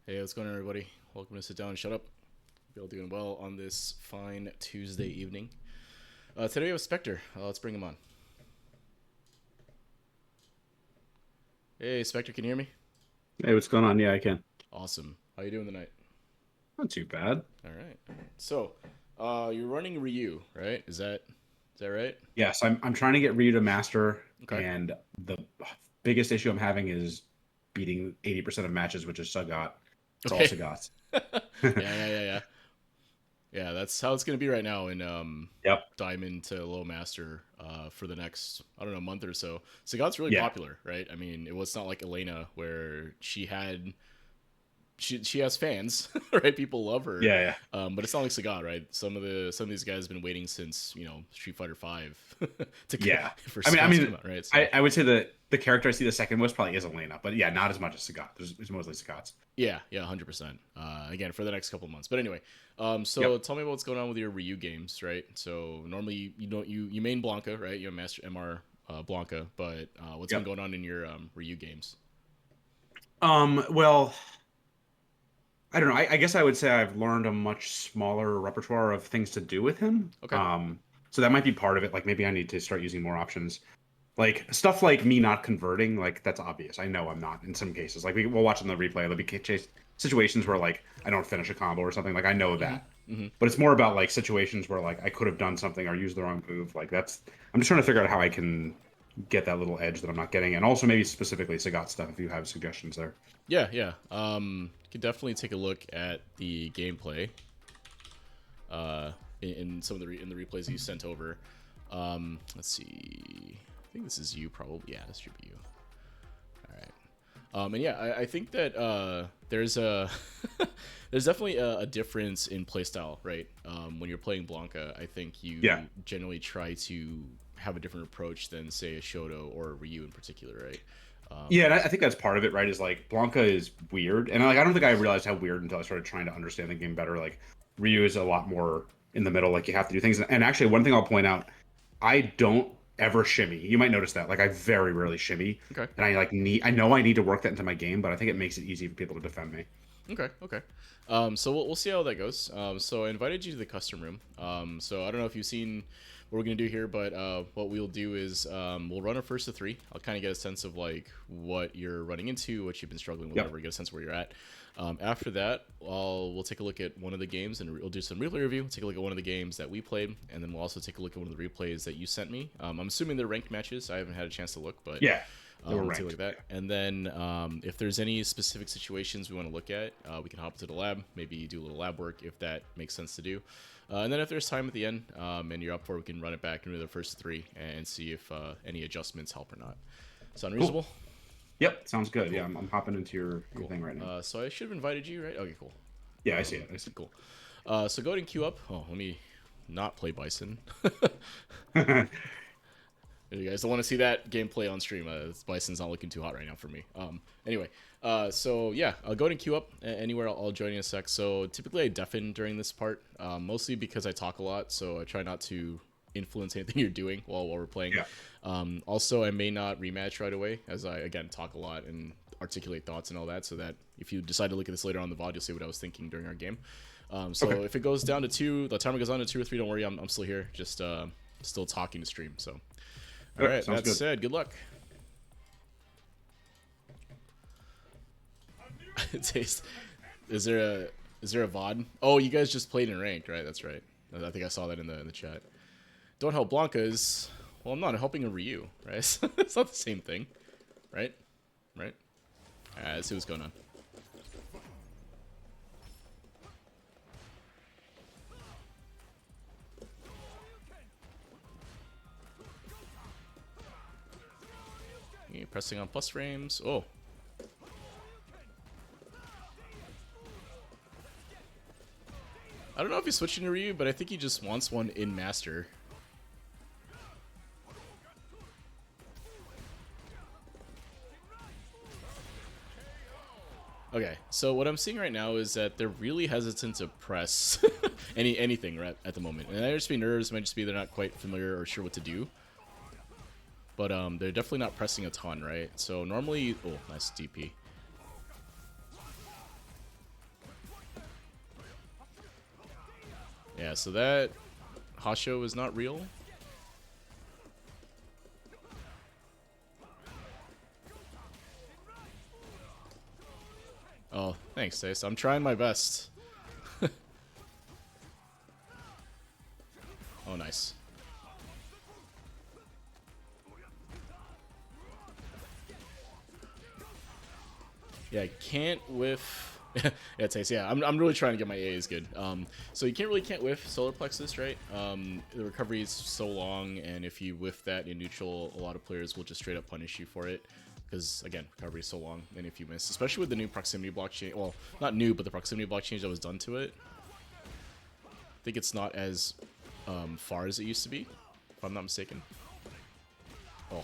Hey, what's going on, everybody? Welcome to Sit Down and Shut Up. Hope you're all doing well on this fine Tuesday evening. Today we have Spectre. Let's bring him on. Hey, Spectre, can you hear me? Hey, what's going on? Yeah, I can. Awesome. How you doing tonight? Not too bad. All right. So, you're running Ryu, right? Is that right? Yes, I'm trying to get Ryu to master, Okay. and the biggest issue I'm having is beating 80% of matches, which is Sagat. It's all Okay. Sagat. Yeah. Yeah, that's how it's gonna be right now in Yep. Diamond to Low Master for the next I don't know month or so. Sagat's really Yeah. popular, right? I mean, it was not like Elena where she has fans, right? People love her, Yeah. Yeah. but it's not like Sagat, right? Some of these guys have been waiting since Street Fighter Five to Yeah. for I mean, I Sagat to mean, come out, right? I, So I would say that the character I see the second most probably is Elena, but yeah, not as much as Sagat. It's mostly Sagat. yeah, 100%. Again, for the next couple of months. But anyway, so Yep. tell me about what's going on with your Ryu games, right? So normally you don't you main Blanca, right? You have Master MR Blanca, but what's been Yep. going on in your Ryu games? Well, I don't know. I guess I would say I've learned a much smaller repertoire of things to do with him. Okay. So that might be part of it. Like maybe I need to start using more options. Like stuff like me not converting, like that's obvious. I know I'm not in some cases. Like we'll watch on the replay. There'll be situations where like I don't finish a combo or something. Like I know Mm-hmm. that, Mm-hmm. but it's more about like situations where like I could have done something or used the wrong move. Like that's I'm just trying to figure out how I can get that little edge that I'm not getting, and also maybe specifically Sagat stuff if you have suggestions there. Yeah. You could definitely take a look at the gameplay in some of in the replays you sent over. Let's see. I think this is you, probably. Yeah, this should be you. All right. And yeah, I think that there's a there's definitely a difference in playstyle, right? When you're playing Blanca, I think Yeah, you generally try to have a different approach than say a Shoto or a Ryu in particular, right? yeah, and I think that's part of it, right? Is like Blanca is weird, and like I don't think I realized how weird until I started trying to understand the game better. Like Ryu is a lot more in the middle. Like you have to do things. And actually, one thing I'll point out, I don't ever shimmy. You might notice that. Like I very rarely shimmy, Okay. and I know I need to work that into my game, but I think it makes it easy for people to defend me. Okay. So we'll see how that goes. So I invited you to the custom room. So I don't know if you've seen what we're gonna do here, but what we'll do is we'll run our first of three. I'll kind of get a sense of like what you're running into, what you've been struggling with, Yep. whatever. Get a sense of where you're at. After that, we'll take a look at one of the games and we'll do some replay review. We'll take a look at one of the games that we played, and then we'll also take a look at one of the replays that you sent me. I'm assuming they're ranked matches. I haven't had a chance to look, but Yeah, they were we'll take a look ranked. at that. And then if there's any specific situations we want to look at, we can hop to the lab, maybe do a little lab work if that makes sense to do. And then if there's time at the end and you're up for it, we can run it back into the first three and see if any adjustments help or not. Sound Cool. reasonable? Yep, sounds good. Yeah, Cool. I'm hopping into your Cool. thing right now. So I should have invited you, right? Okay, cool. Yeah, I see it. I see Cool. So go ahead and queue up. Oh, let me not play Bison. it. You guys don't want to see that gameplay on stream. Bison's not looking too hot right now for me. Anyway, so yeah, I'll go ahead and queue up anywhere. I'll join you in a sec. So typically I deafen during this part, mostly because I talk a lot. So I try not to influence anything you're doing while we're playing. Yeah. Also, I may not rematch right away as I again talk a lot and articulate thoughts and all that. So that if you decide to look at this later on the VOD, you'll see what I was thinking during our game. So Okay. if it goes down to two, the timer goes down to 2 or 3. Don't worry, I'm still here, just still talking to stream. So. All Okay. right, Sounds that good. said, good luck. Taste. Is there a VOD? Oh, you guys just played in ranked, right? That's right. I think I saw that in the chat. Don't help Blanca is well, I'm not helping a Ryu, right? It's not the same thing, right? Right? Alright, let's see what's going on. Okay, pressing on plus frames. Oh, I don't know if he's switching to Ryu, but I think he just wants one in Master. Okay, so what I'm seeing right now is that they're really hesitant to press anything right at the moment, and that might just be nerves, might just be they're not quite familiar or sure what to do. But they're definitely not pressing a ton, right? So normally, oh, nice DP. Yeah, so that Hasho is not real. Oh, thanks, Tace. I'm trying my best. Oh, nice. Yeah, I can't whiff. Yeah, Tace. Yeah, I'm really trying to get my A's good. So you can't whiff solar plexus, right? The recovery is so long, and if you whiff that in neutral, a lot of players will just straight up punish you for it. Because again, recovery is so long, and if you miss, especially with the new proximity block change, well, not new, but the proximity block change that was done to it, I think it's not as far as it used to be, if I'm not mistaken. Oh,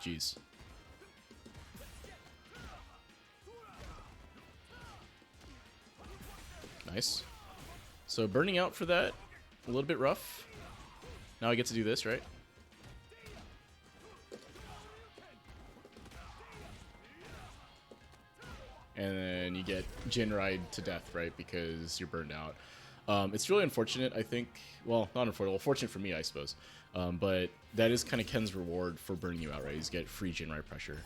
jeez. Nice. So burning out for that, a little bit rough. Now I get to do this, right? And then you get Jinrai to death, right? Because you're burned out. It's really unfortunate, I think. Well, not unfortunate. Well, fortunate for me, I suppose. But that is kind of Ken's reward for burning you out, right? He's get free Jinrai pressure.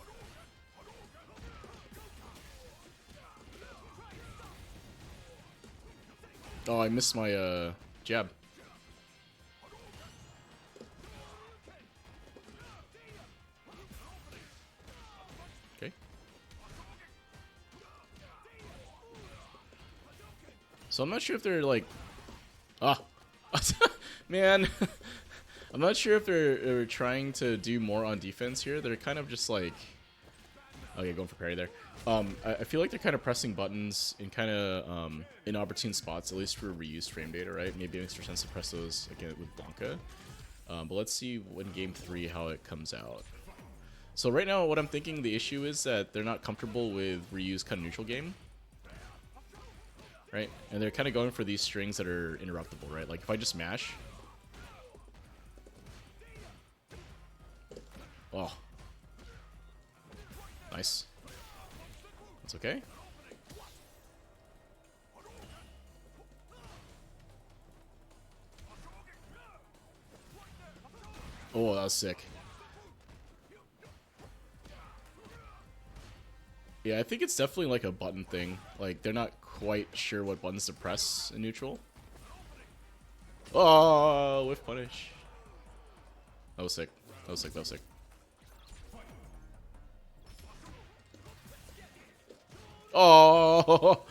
Oh, I missed my jab. Okay. So I'm not sure if they're like... Ah! Man! I'm not sure if they're trying to do more on defense here. They're kind of just like... Okay, going for parry there. I feel like they're kind of pressing buttons in kind of inopportune spots, at least for reused frame data, right? Maybe it makes more sense to press those again with Blanca. But let's see in game 3 how it comes out. So right now, what I'm thinking the issue is that they're not comfortable with reused kind of neutral game. Right? And they're kind of going for these strings that are interruptible, right? Like if I just mash... Oh. Nice. That's okay. Oh, that was sick. Yeah, I think it's definitely like a button thing. Like, they're not quite sure what buttons to press in neutral. Oh, whiff punish. That was sick. That was sick. That was sick. Oh!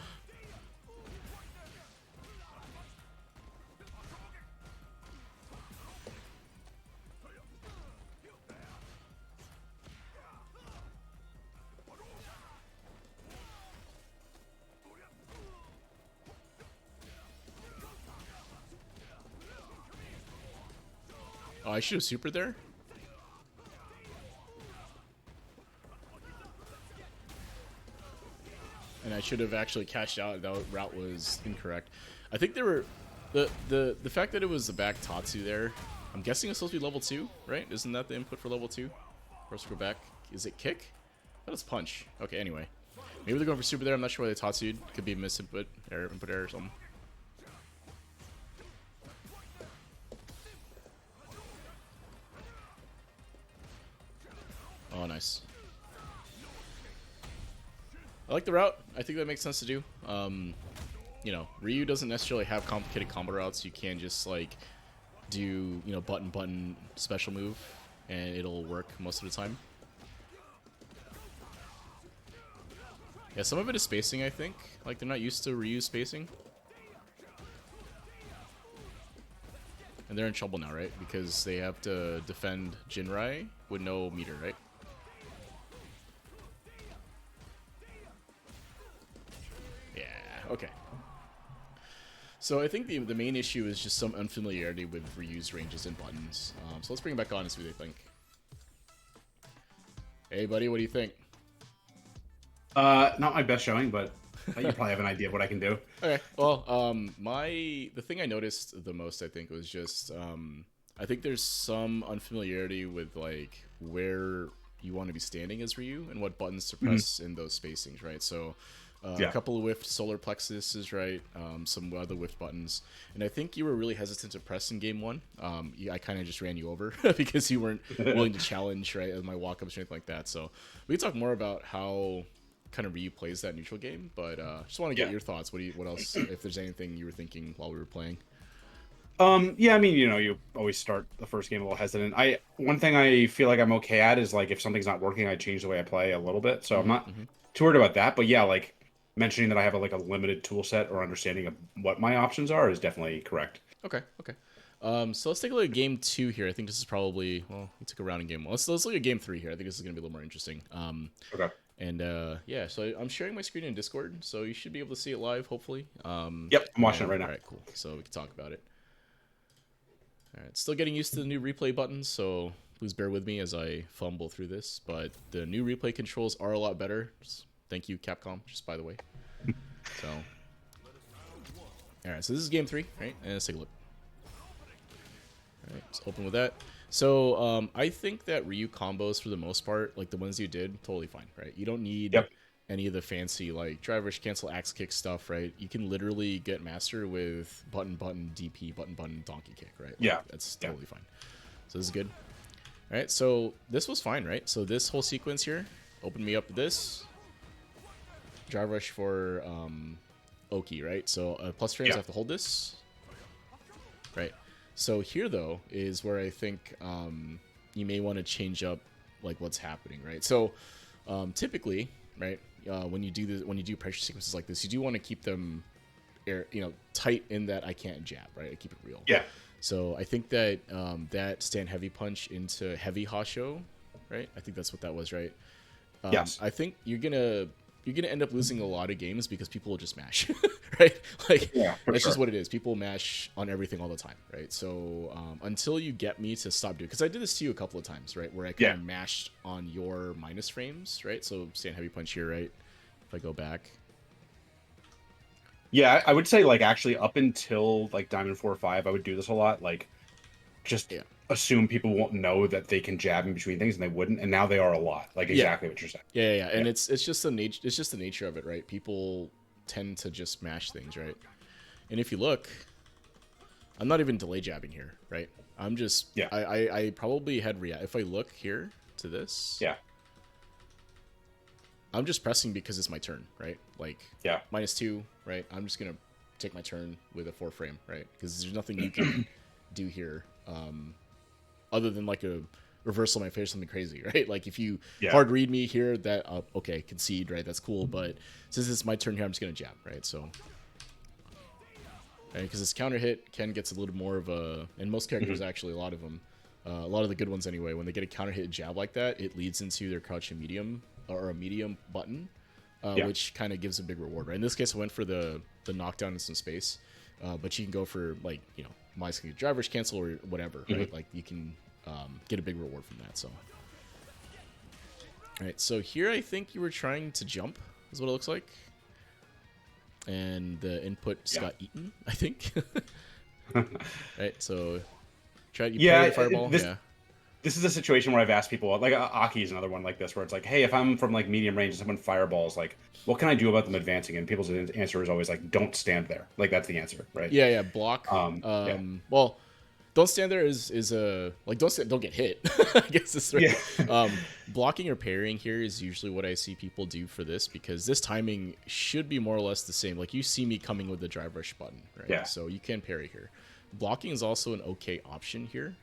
Oh, I should have supered there. And I should have actually cashed out. That route was incorrect. I think there were the fact that it was the back Tatsu there. I'm guessing it's supposed to be level 2, right? Isn't that the input for level 2? First go back. Is it kick? That was punch. Okay, anyway. Maybe they're going for super there. I'm not sure why they Tatsu'd. Could be a misinput error, input error or something. Oh, nice. I like the route. I think that makes sense to do. You know, Ryu doesn't necessarily have complicated combo routes. You can just like do, you know, button special move and it'll work most of the time. Yeah, some of it is spacing, I think. Like they're not used to Ryu spacing. And they're in trouble now, right? Because they have to defend Jinrai with no meter, right? Yeah, okay. So I think the main issue is just some unfamiliarity with reused ranges and buttons. So let's bring it back on and see what they think. Hey, buddy, what do you think? Not my best showing, but you probably have an idea of what I can do. Okay, well, the thing I noticed the most, I think, was just, I think there's some unfamiliarity with, like, where you want to be standing as Ryu and what buttons to press in those spacings, right? So, A couple of whiffed solar plexuses, right? Some other whiffed buttons, and I think you were really hesitant to press in game one. I kind of just ran you over because you weren't willing to challenge, right, as my walk-ups or anything like that. So we can talk more about how kind of Ryu plays that neutral game, but just want to get your thoughts. What else? If there's anything you were thinking while we were playing. Yeah, I mean, you always start the first game a little hesitant. One thing I feel like I'm okay at is like if something's not working, I change the way I play a little bit. So I'm not too worried about that. But yeah, like mentioning that I have like a limited tool set or understanding of what my options are is definitely correct. Okay. So let's take a look at game 2 here. I think this is probably we took a round in game 1. Let's look at game 3 here. I think this is gonna be a little more interesting. Okay. And yeah, so I'm sharing my screen in Discord, so you should be able to see it live, hopefully. Yep, I'm watching it right now. All right, cool. So we can talk about it. All right, still getting used to the new replay buttons, so please bear with me as I fumble through this. But the new replay controls are a lot better. Thank you, Capcom, just by the way. So, all right, so this is game 3, right? And let's take a look. All right, let's open with that. So I think that Ryu combos, for the most part, like the ones you did, totally fine, right? You don't need any of the fancy like drive rush, cancel, axe kick stuff, right? You can literally get master with button, DP, button, donkey kick, right? Like, that's totally fine. So this is good. All right, so this was fine, right? So this whole sequence here opened me up to this. Drive rush for Oki, right? So plus frames, I have to hold this, right? So here, though, is where I think you may want to change up like what's happening, right? So typically, right, when you do pressure sequences like this, you do want to keep them, tight in that I can't jab, right? I keep it real. Yeah. So I think that that stand heavy punch into heavy Hasho, right? I think that's what that was, right? Yes. I think you're gonna end up losing a lot of games because people will just mash, right? Like that's just what it is. People mash on everything all the time, right? So until you get me to stop doing, because I did this to you a couple of times, right? Where I kind of mashed on your minus frames, right? So stand heavy punch here, right? If I go back. Yeah, I would say like actually up until like Diamond 4 or 5, I would do this a lot. Like just assume people won't know that they can jab in between things, and they wouldn't. And now they are a lot. Like exactly what you're saying. Yeah. And it's just the nature. It's just the nature of it, right? People tend to just mash things, right? And if you look, I'm not even delay jabbing here, right? I'm just I probably had if I look here to this, I'm just pressing because it's my turn, right? Like -2, right? I'm just gonna take my turn with a 4 frame, right? Because there's nothing you can do here other than like a reversal of my face, something crazy, right? Like if you hard read me here, that okay, concede, right? That's cool, but since it's my turn here, I'm just gonna jab, right? So, because this counter hit, Ken gets a little more of a, and most characters actually, a lot of them, a lot of the good ones anyway, when they get a counter hit jab like that, it leads into their crouch and medium or a medium button, which kind of gives a big reward, right? In this case, I went for the knockdown in some space, but you can go for like minus driver's cancel or whatever, right? Like you can get a big reward from that. So, all right. So here, I think you were trying to jump, is what it looks like, and the input just got eaten, I think. Right. So, try you parry the fireball. This is a situation where I've asked people, like Aki is another one like this, where it's like, hey, if I'm from like medium range and someone fireballs, like, what can I do about them advancing? And people's answer is always like, don't stand there. Like that's the answer, right? Yeah. Block. Well, don't stand there is a like don't get hit. I guess it's right. Blocking or parrying here is usually what I see people do for this, because this timing should be more or less the same. Like you see me coming with the drive rush button, right? Yeah. So you can parry here. Blocking is also an okay option here.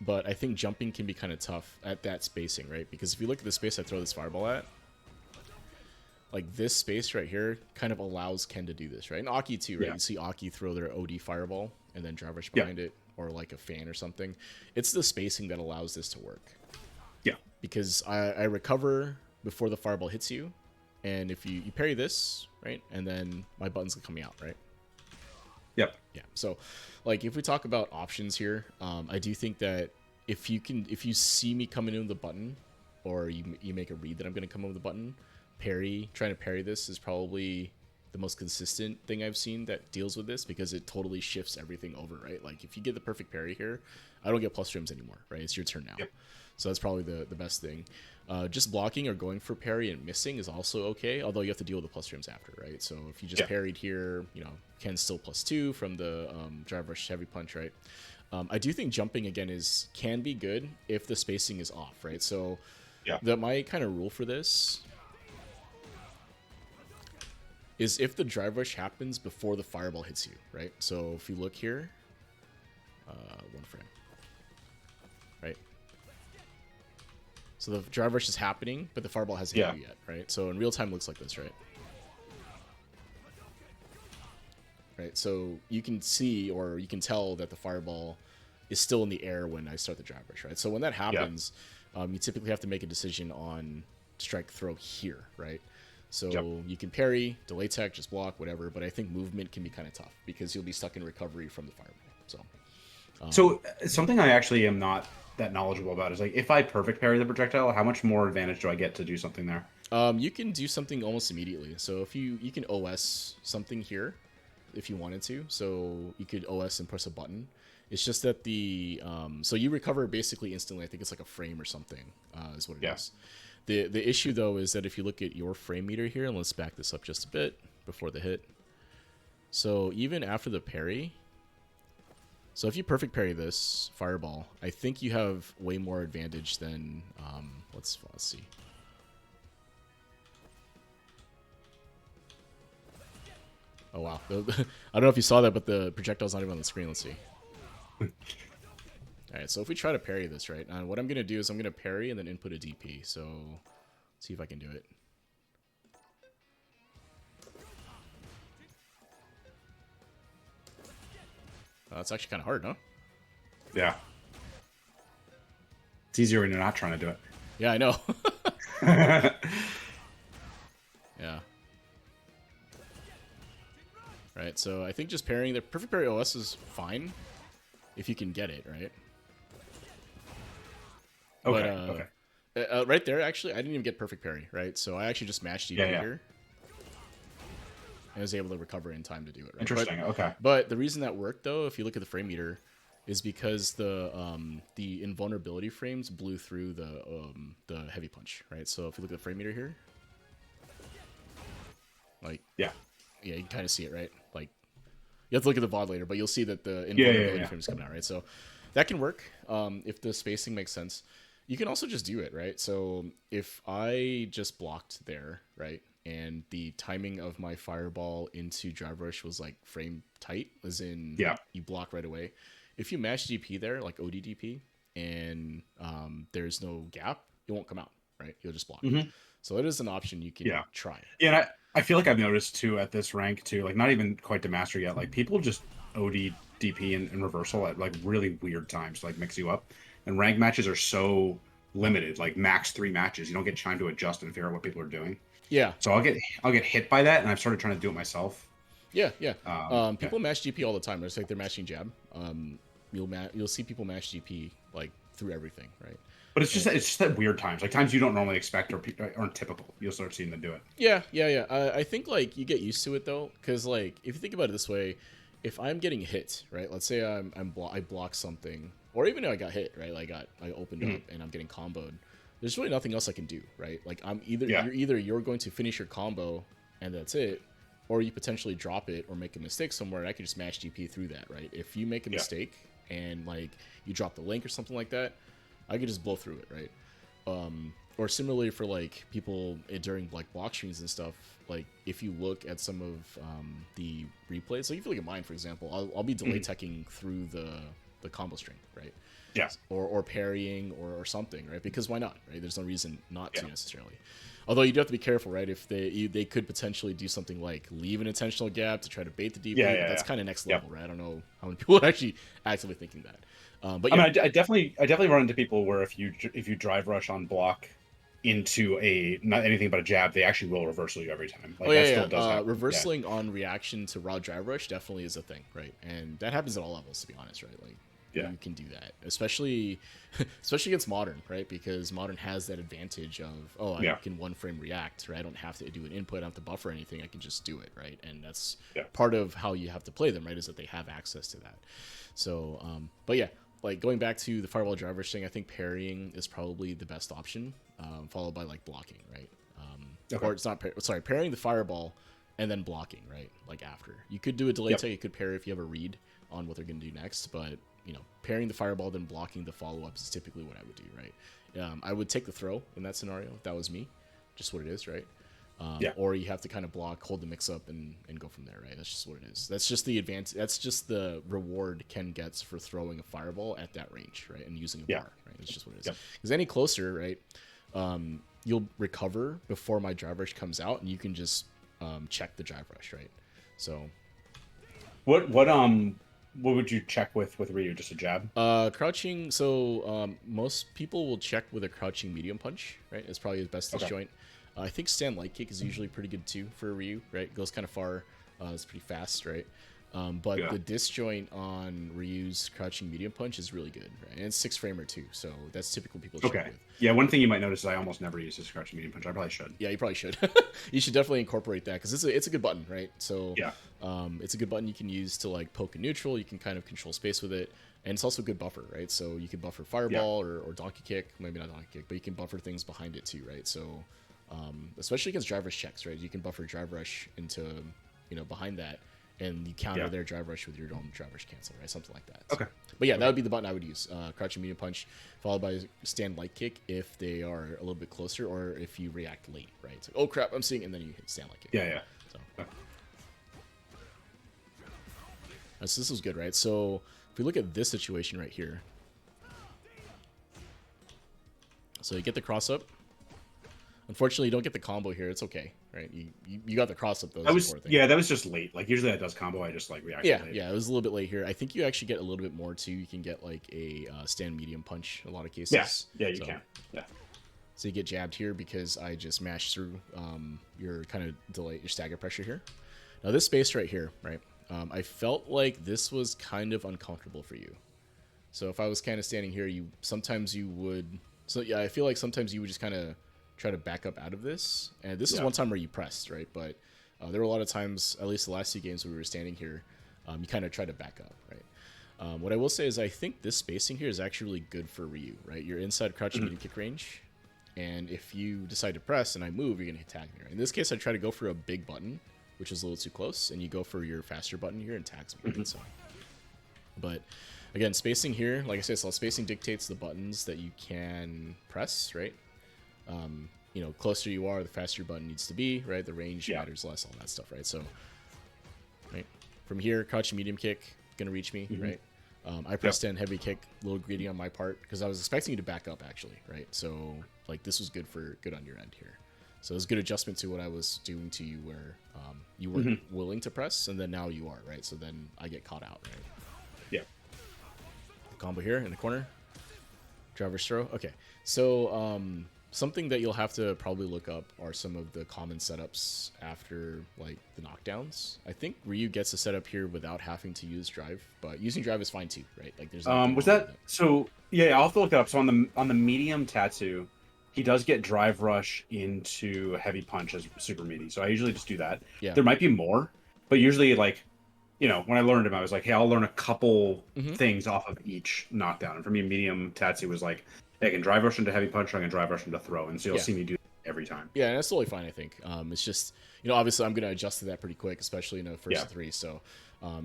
But I think jumping can be kind of tough at that spacing, right? Because if you look at the space I throw this fireball at, like this space right here kind of allows Ken to do this, right? And Aki too, right? You see Aki throw their OD fireball and then drive rush behind it, or like a fan or something. It's the spacing that allows this to work. Yeah. Because I recover before the fireball hits you, and if you parry this, right? And then my button's coming out, right? Yeah. So, like, if we talk about options here, I do think that if you see me coming in with the button, or you make a read that I'm going to come in with the button, trying to parry this is probably the most consistent thing I've seen that deals with this, because it totally shifts everything over, right? Like, if you get the perfect parry here, I don't get plus frames anymore, right? It's your turn now. So that's probably the best thing. Just blocking or going for parry and missing is also okay, although you have to deal with the plus frames after, right? So if you just parried here, you know, Ken's still +2 from the drive rush heavy punch, right? I do think jumping again can be good if the spacing is off, right? So my kind of rule for this is if the drive rush happens before the fireball hits you, right? So if you look here, one frame, right? So the drive rush is happening, but the fireball hasn't hit you yet, right? So in real time, it looks like this, right? Right, so you can see or you can tell that the fireball is still in the air when I start the drive rush, right? So when that happens, you typically have to make a decision on strike throw here, right? So you can parry, delay tech, just block, whatever. But I think movement can be kind of tough because you'll be stuck in recovery from the fireball. So something I actually am not that knowledgeable about is like if I perfect parry the projectile, how much more advantage do I get to do something there? You can do something almost immediately. So if you can OS something here if you wanted to. So you could OS and press a button. It's just that so you recover basically instantly. I think it's like a frame or something is what it is. The issue, though, is that if you look at your frame meter here, and let's back this up just a bit before the hit. So even after the parry, so if you perfect parry this fireball, I think you have way more advantage than, let's see. Oh, wow. I don't know if you saw that, but the projectile's not even on the screen. Let's see. All right, so if we try to parry this, right, what I'm going to do is I'm going to parry and then input a DP. So let's see if I can do it. It's actually kind of hard, huh? Yeah. It's easier when you're not trying to do it. Yeah, I know. Yeah. Right, so I think just parrying the perfect parry OS is fine if you can get it, right? Okay. But, right there, actually, I didn't even get perfect parry, right? So I actually just matched DP here. And I was able to recover in time to do it, right? Interesting, okay. But the reason that worked, though, if you look at the frame meter, is because the invulnerability frames blew through the heavy punch, right? So if you look at the frame meter here, like, you can kind of see it, right? Like, you have to look at the VOD later, but you'll see that the invulnerability frame is coming out, right? So that can work if the spacing makes sense. You can also just do it, right? So if I just blocked there, right, and the timing of my fireball into drive rush was like frame tight, as in you block right away. If you mash DP there, like ODDP, and there's no gap, it won't come out, right? You'll just block. So it is an option you can try. Yeah, and I feel like I've noticed too at this rank too, like not even quite to master yet, like people just OD DP and reversal at like really weird times to like mix you up. And rank matches are so limited, like max 3 matches. You don't get time to adjust and figure out what people are doing. Yeah. So I'll get hit by that, and I've started trying to do it myself. Yeah. People mash GP all the time. It's like they're mashing jab. You'll see people mash GP like through everything, right? But it's just at weird times, like times you don't normally expect or aren't typical. You'll start seeing them do it. Yeah. I think like you get used to it though, because like if you think about it this way, if I'm getting hit, right? Let's say I block something, or even though I got hit, right? Like I opened up and I'm getting comboed. There's really nothing else I can do, right? Like you're going to finish your combo and that's it, or you potentially drop it or make a mistake somewhere, and I can just mash GP through that, right? If you make a mistake and like you drop the link or something like that, I could just blow through it, right? Or similarly for like people during like block streams and stuff, like if you look at some of the replays, like if you look at mine, for example, I'll be delay teching through the combo string, right? Yeah. Or parrying or something, right? Because why not, right? There's no reason not to necessarily. Although you do have to be careful, right? If they could potentially do something like leave an intentional gap to try to bait the DP, that's kind of next level, right? I don't know how many people are actually actively thinking that. But I mean, I definitely run into people where if you drive rush on block into not anything but a jab, they actually will reversal you every time. Like, still does happen. Reversing on reaction to raw drive rush definitely is a thing, right? And that happens at all levels, to be honest, right? Like you can do that, especially against modern, right? Because modern has that advantage of I can one frame react, right? I don't have to do an input, I don't have to buffer anything, I can just do it, right? And that's part of how you have to play them, right? Is that they have access to that. So, but yeah. like going back to the fireball driver thing, I think parrying is probably the best option, followed by like blocking, right? Or it's not parrying the fireball and then blocking, right? Like after you could do a delay tech, you could parry if you have a read on what they're going to do next, but you know, parrying the fireball then blocking the follow-ups is typically what I would do, right? I would take the throw in that scenario if that was me, just what it is, right? Or you have to kind of block, hold the mix up, and go from there, right? That's just what it is. That's just the advantage. That's just the reward Ken gets for throwing a fireball at that range, right? And using a bar, right? That's just what it is. Because any closer, right? You'll recover before my drive rush comes out, and you can just check the drive rush, right? So, what would you check with Ryu? Just a jab? Crouching. So most people will check with a crouching medium punch, right? It's probably his best disjoint. I think stand light kick is usually pretty good too for Ryu, right? It goes kind of far. It's pretty fast, right? But the disjoint on Ryu's crouching medium punch is really good, right? And it's 6-framer too, so that's typical people check with. Yeah, one thing you might notice is I almost never use this crouching medium punch. I probably should. Yeah, you probably should. You should definitely incorporate that because it's a good button, right? So it's a good button you can use to like poke and neutral. You can kind of control space with it, and it's also a good buffer, right? So you can buffer fireball or donkey kick, maybe not donkey kick, but you can buffer things behind it too, right? So especially against drive rush checks, right? You can buffer drive rush into behind that, and you counter their drive rush with your own drive rush cancel, right? Something like that. Okay. But yeah, that would be the button I would use. Crouching medium punch, followed by stand light kick if they are a little bit closer, or if you react late, right? It's like, oh crap, I'm seeing, and then you hit stand light kick. Yeah. So, so this was good, right? So if we look at this situation right here, so you get the cross up. Unfortunately, you don't get the combo here. It's okay, right? You got the cross up though. That was just late. Like usually that does combo. I just like reacted late. Yeah, it was a little bit late here. I think you actually get a little bit more too. You can get like a stand medium punch in a lot of cases. Yeah, you can. Yeah. So you get jabbed here because I just mashed through your kind of delay, your stagger pressure here. Now this space right here, right? I felt like this was kind of uncomfortable for you. So if I was kind of standing here, sometimes you would. So yeah, I feel like sometimes you would just kind of try to back up out of this, and this is one time where you pressed, right? But there were a lot of times, at least the last 2 games when we were standing here, you kind of try to back up, right? What I will say is I think this spacing here is actually really good for Ryu, right? You're inside crouching medium kick range, and if you decide to press and I move, you're going to tag me, right? In this case, I try to go for a big button, which is a little too close, and you go for your faster button here and tags me, right? So, but again, spacing here, like I said, so spacing dictates the buttons that you can press, right? Closer you are, the faster your button needs to be, right? The range matters less, all that stuff, right? So, right from here, crouching medium kick, gonna reach me, right? I pressed in heavy kick, a little greedy on my part because I was expecting you to back up actually, right? So, like this was good on your end here. So it was a good adjustment to what I was doing to you, where you weren't willing to press, and then now you are, right? So then I get caught out, right? Yeah. Combo here in the corner, driver's throw. Okay, so something that you'll have to probably look up are some of the common setups after like the knockdowns. I think Ryu gets a setup here without having to use drive, but using drive is fine too, right? Like there's was that so? Yeah, I'll have to look that up. So on the medium tattoo, he does get drive rush into heavy punch as super meaty. So I usually just do that. Yeah. There might be more, but usually like, when I learned him, I was like, hey, I'll learn a couple things off of each knockdown. And for me, medium tattoo was like, I can drive rush into heavy punch, or I can drive rush into throw, and so you'll see me do that every time. Yeah, and that's totally fine, I think. It's just, obviously I'm going to adjust to that pretty quick, especially in the first 3. So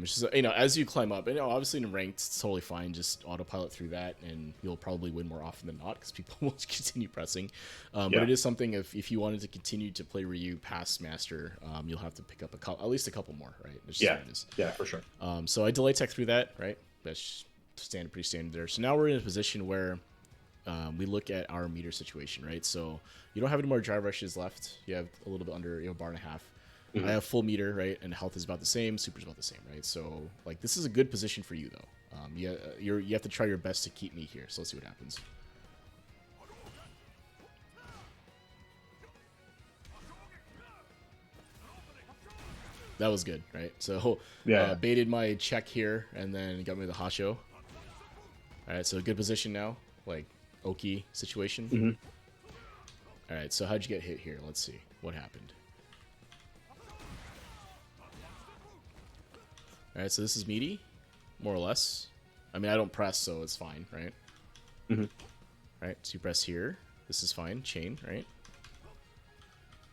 it's just, as you climb up, and obviously in ranked, it's totally fine. Just autopilot through that, and you'll probably win more often than not because people will continue pressing. But it is something, if you wanted to continue to play Ryu past Master, you'll have to pick up at least a couple more, right? That's just what it is. Yeah, for sure. So I delay tech through that, right? That's pretty standard there. So now we're in a position where we look at our meter situation, right? So you don't have any more drive rushes left. You have a little bit under, a bar and a half. I have full meter, right? And health is about the same. Super's about the same, right? So like this is a good position for you though. You have to try your best to keep me here. So let's see what happens. That was good, right? So baited my check here and then got me the Hasho. All right, so good position now, like Oki situation. All right, so how'd you get hit here? Let's see what happened. All right, so this is meaty, more or less. I mean, I don't press, so it's fine, right? Mm-hmm. Right, so you press here. This is fine. Chain, right?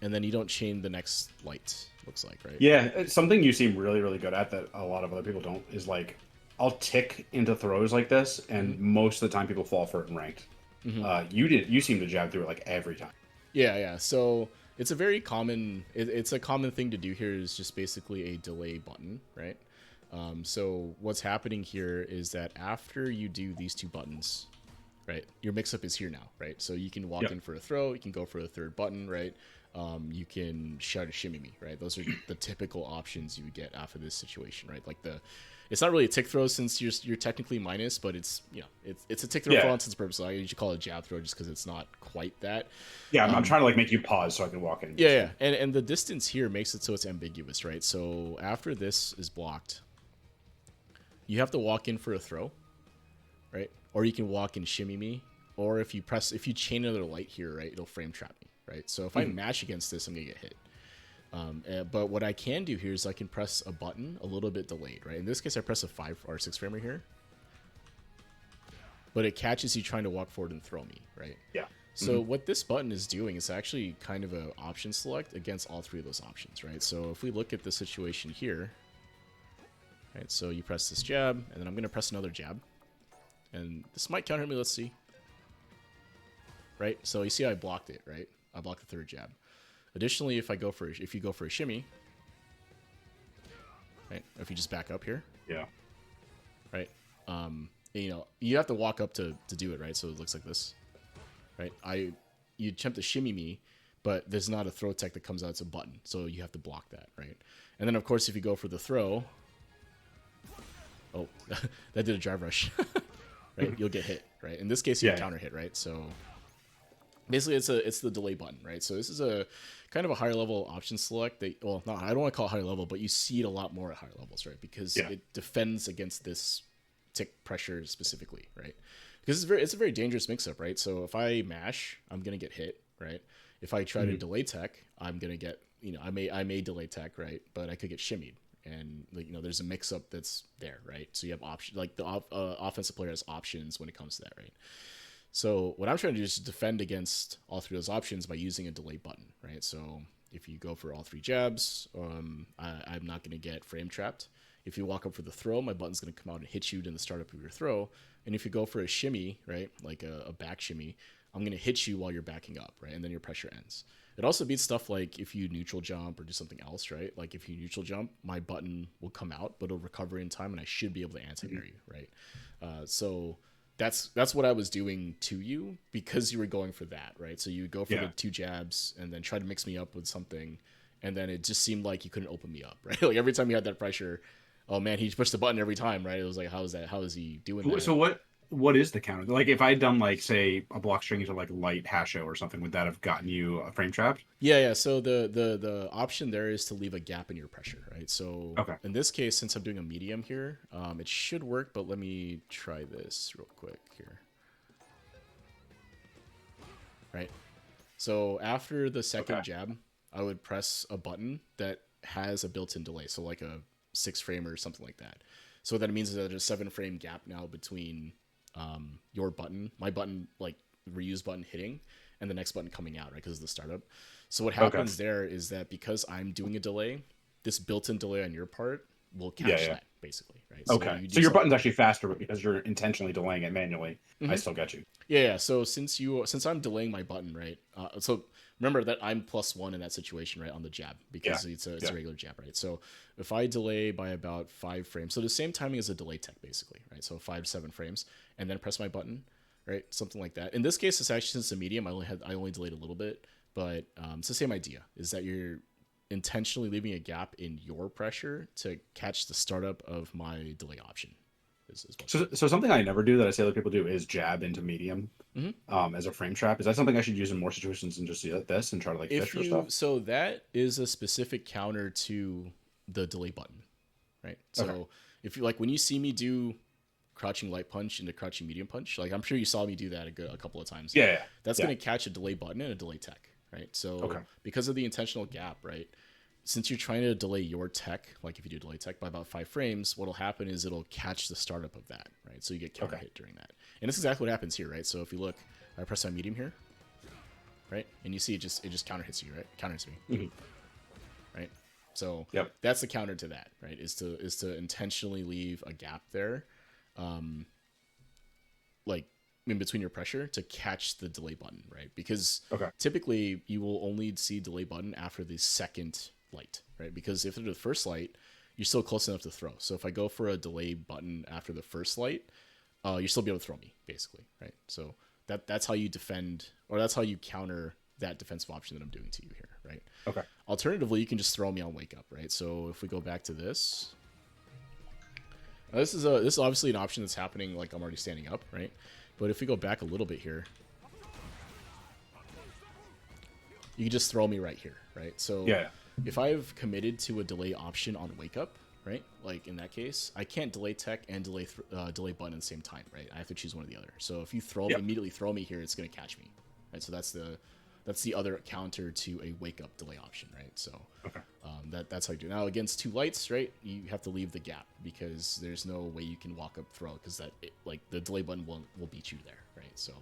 And then you don't chain the next light, looks like, right? Yeah, it's something you seem really, really good at that a lot of other people don't is like, I'll tick into throws like this, and most of the time people fall for it in ranked. You seem to jab through it like every time. Yeah. So it's a very common. It's a common thing to do here. Is just basically a delay button, right? So what's happening here is that after you do these two buttons, right, your mix-up is here now, right? So you can walk in for a throw, you can go for a third button, right? You can shout a shimmy me, right? Those are the typical options you would get after this situation, right? Like it's not really a tick throw since you're technically minus, but it's it's a tick throw for all intents and purposes. I usually call it a jab throw just because it's not quite that. Yeah, I'm trying to like make you pause so I can walk in. Yeah, and the distance here makes it so it's ambiguous, right? So after this is blocked, you have to walk in for a throw, right? Or you can walk and shimmy me, or if you chain another light here, right, it'll frame trap me, right? So if I mash against this, I'm gonna get hit. But what I can do here is I can press a button a little bit delayed, right? In this case, I press a 5 or 6 framer here, but it catches you trying to walk forward and throw me, right? Yeah. So what this button is doing is actually kind of an option select against all three of those options, right? So if we look at the situation here, right? So you press this jab, and then I'm gonna press another jab. And this might counter me, let's see. Right? So you see I blocked it, right? I blocked the third jab. Additionally, if you go for a shimmy, right? If you just back up here. Yeah. Right? You have to walk up to do it, right? So it looks like this. Right? You attempt to shimmy me, but there's not a throw tech that comes out, it's a button. So you have to block that, right? And then of course if you go for the throw, oh, that did a drive rush. Right, you'll get hit. Right, in this case, you counter hit. Right, so basically, it's the delay button. Right, so this is a kind of a higher level option select. I don't want to call it higher level, but you see it a lot more at higher levels, right? Because it defends against this tick pressure specifically, right? Because it's a very dangerous mix-up, right? So if I mash, I'm gonna get hit, right? If I try to delay tech, I'm gonna get I may delay tech, right? But I could get shimmied. And there's a mix-up that's there, right? So you have options, like the offensive player has options when it comes to that, right? So what I'm trying to do is defend against all three of those options by using a delay button, right? So if you go for all three jabs, I'm not going to get frame trapped. If you walk up for the throw, my button's going to come out and hit you in the startup of your throw. And if you go for a shimmy, right, like a back shimmy, I'm going to hit you while you're backing up, right? And then your pressure ends. It also beats stuff like if you neutral jump or do something else, right? Like if you neutral jump, my button will come out, but it'll recover in time, and I should be able to anti-mirror you, right? So that's what I was doing to you because you were going for that, right? So you would go for the two jabs and then try to mix me up with something, and then it just seemed like you couldn't open me up, right? Like every time you had that pressure, oh man, he pushed the button every time, right? It was like, how is that? How is he doing that? So what is the counter? Like if I'd done like say a block string into like light hasho or something, would that have gotten you a frame trap? Yeah. So the option there is to leave a gap in your pressure, right? So in this case, since I'm doing a medium here, it should work, but let me try this real quick here. Right. So after the second jab, I would press a button that has a built-in delay. So like a 6 frame or something like that. So what that means is that there's a 7 frame gap now between your button, my button, like reuse button hitting, and the next button coming out, right? Because of the startup. So what happens there is that because I'm doing a delay, this built-in delay on your part will catch that basically, right? So your button's actually faster, but because you're intentionally delaying it manually, I still get you. Yeah. So since I'm delaying my button, right? So remember that I'm +1 in that situation, right, on the jab because it's a regular jab, right? So if I delay by about 5 frames, so the same timing as a delay tech, basically, right? So 5 to 7 frames, and then press my button, right? Something like that. In this case, it's actually since the medium, I only delayed a little bit, but it's the same idea. Is that you're intentionally leaving a gap in your pressure to catch the startup of my delay option. So something I never do that I say other people do is jab into medium as a frame trap. Is that something I should use in more situations than just this and try to like fish for stuff? So that is a specific counter to the delay button, right? So if you like when you see me do crouching light punch into crouching medium punch, like I'm sure you saw me do that a couple of times. That's going to catch a delay button and a delay tech, right? So because of the intentional gap, right? since you're trying to delay your tech, like if you do delay tech by about 5 frames, what'll happen is it'll catch the startup of that, right? So you get counter hit during that. And that's exactly what happens here, right? So if you look, I press on medium here, right? And you see it just counter hits you, right? Counter hits me, right? So that's the counter to that, right? Is to intentionally leave a gap there, like in between your pressure to catch the delay button, right? Because typically you will only see delay button after the second light, right? Because if it's the first light, you're still close enough to throw. So if I go for a delay button after the first light, you'll still be able to throw me, basically, right? So that's how you defend, or that's how you counter that defensive option that I'm doing to you here, right? Okay. Alternatively, you can just throw me on wake up, right? So if we go back to this, this is obviously an option that's happening like I'm already standing up, right? But if we go back a little bit here, you can just throw me right here, right? So if I've committed to a delay option on wake up, right? Like in that case, I can't delay tech and delay button at the same time, right? I have to choose one or the other. So if you immediately throw me here, it's going to catch me, right? So that's the other counter to a wake up delay option, right? So that's how you do it. Now against 2 lights, right? You have to leave the gap because there's no way you can walk up throw because like the delay button will beat you there, right? So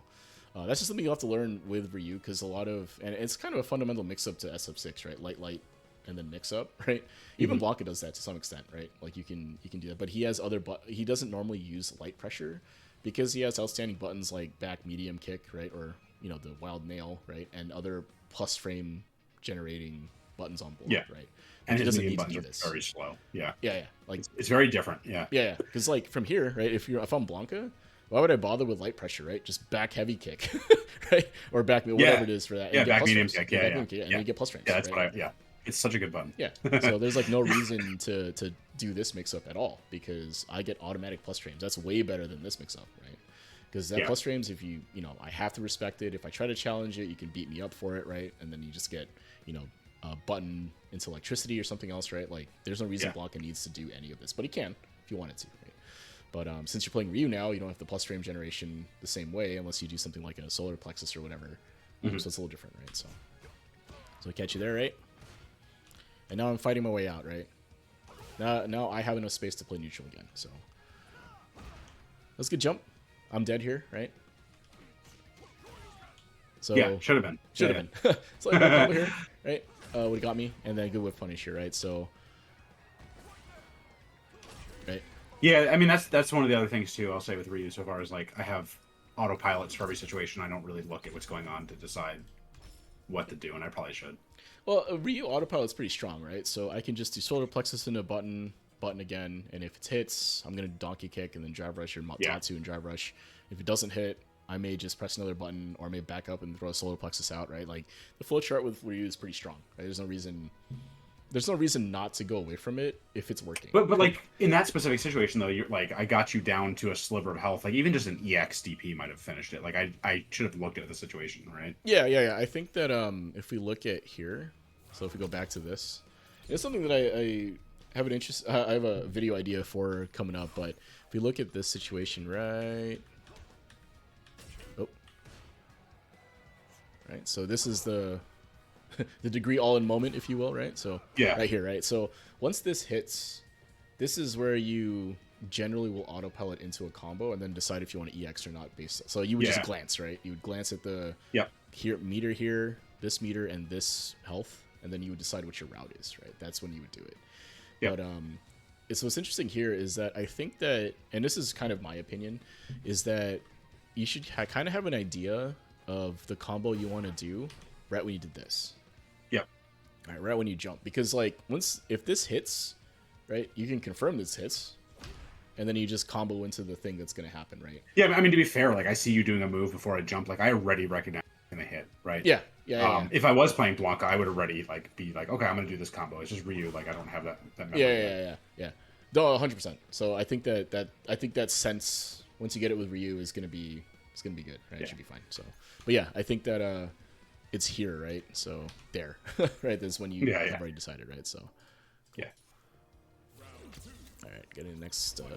that's just something you'll have to learn with Ryu because and it's kind of a fundamental mix up to SF6, right? Light, and then mix up, right? Even Blanca does that to some extent, right? Like you can do that, but he has he doesn't normally use light pressure because he has outstanding buttons like back medium kick, right? Or the wild nail, right? And other plus frame generating buttons on board, right? And he doesn't need to do this. Very slow. Yeah. Like it's very different. Yeah. Because like from here, right? If I'm Blanca, why would I bother with light pressure, right? Just back heavy kick, right? Or back whatever it is for that. Yeah, back medium kick. And you get plus frames. Yeah, that's what it's such a good button. Yeah. So there's like no reason to do this mix up at all because I get automatic plus frames. That's way better than this mix up, right? Because that plus frames, if I have to respect it. If I try to challenge it, you can beat me up for it, right? And then you just get, a button into electricity or something else, right? Like, there's no reason Blanca needs to do any of this, but he can if you wanted to, right? But since you're playing Ryu now, you don't have the plus frame generation the same way unless you do something like a solar plexus or whatever. So it's a little different, right? So I catch you there, right? And now I'm fighting my way out, right? Now I have enough space to play neutral again, so let's get jump. I'm dead here, right? So should have been. Been. So like over here, right? Would have got me, and then good whiff punish here, right? So, right? Yeah, I mean that's one of the other things too. I'll say with Ryu so far is like I have autopilots for every situation. I don't really look at what's going on to decide what to do, and I probably should. Well, Ryu autopilot's pretty strong, right? So I can just do solar plexus into button again, and if it hits, I'm gonna donkey kick and then drive rush or Tatsu and drive rush. If it doesn't hit, I may just press another button or I may back up and throw a solar plexus out, right? Like the flow chart with Ryu is pretty strong, right? There's no reason not to go away from it if it's working. But like in that specific situation though, you're like I got you down to a sliver of health. Like even just an EX DP might have finished it. Like I should have looked at the situation, right? Yeah. I think that if we look at here, so if we go back to this, it's something that I have I have a video idea for coming up, but if we look at this situation, right? Right, so this is the degree all in moment, if you will, right? So right here, right? So once this hits, this is where you generally will autopilot into a combo and then decide if you want to EX or not based. So you would just glance, right? You would glance at the meter here, this meter, and this health, and then you would decide what your route is, right? That's when you would do it. But so what's interesting here is that I think that, and this is kind of my opinion, is that you should kind of have an idea of the combo you want to do right when you did this. All right, right when you jump, because like if this hits, right, you can confirm this hits, and then you just combo into the thing that's going to happen, right? Yeah, I mean to be fair, like I see you doing a move before I jump, like I already recognize it's going to hit, right? Yeah. If I was playing Blanca, I would already be like, okay, I'm going to do this combo. It's just Ryu, like I don't have that memory. Yeah. No, 100%. So I think that sense once you get it with Ryu is going to be good, right? It should be fine. So, but yeah, I think that it's here, right? So there, right? That's when you have already decided, right? So, cool. All right, get in next. All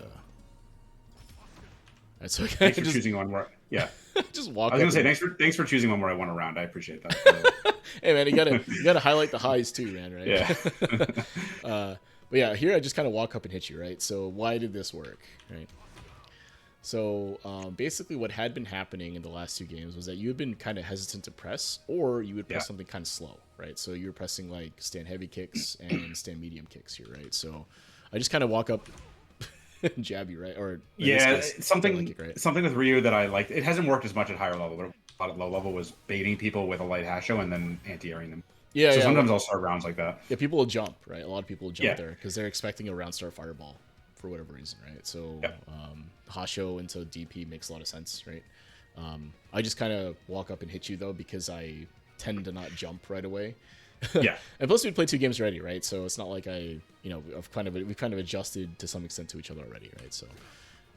right, so thanks for choosing one where. Yeah. Just walk. I was gonna say thanks for choosing one where I won a round. I appreciate that. Hey man, you gotta highlight the highs too, man, Yeah. right? But yeah, here I just kind of walk up and hit you, right? So why did this work, right? So basically, what had been happening in the last two games was that you had been kind of hesitant to press, or you would press Yeah. something kind of slow, right? So you were pressing like stand heavy kicks and stand medium kicks here, right? So I just kind of walk up and jab you, right? Or in this Yeah, case, it's stand leg something kick, right? something with Ryu that I liked. It hasn't worked as much at higher level, but a lot at low level was baiting people with a light hasho and then anti-airing them. Yeah, So yeah. sometimes I'll start rounds like that. Yeah, people will jump, right? A lot of people will jump Yeah. there because they're expecting a round star fireball for whatever reason, right? So Yeah. Hasho into DP makes a lot of sense, right? I just kind of walk up and hit you though because I tend to not jump right away. Yeah. And plus we played 2 games already, right? So it's not like we've kind of adjusted to some extent to each other already, right? So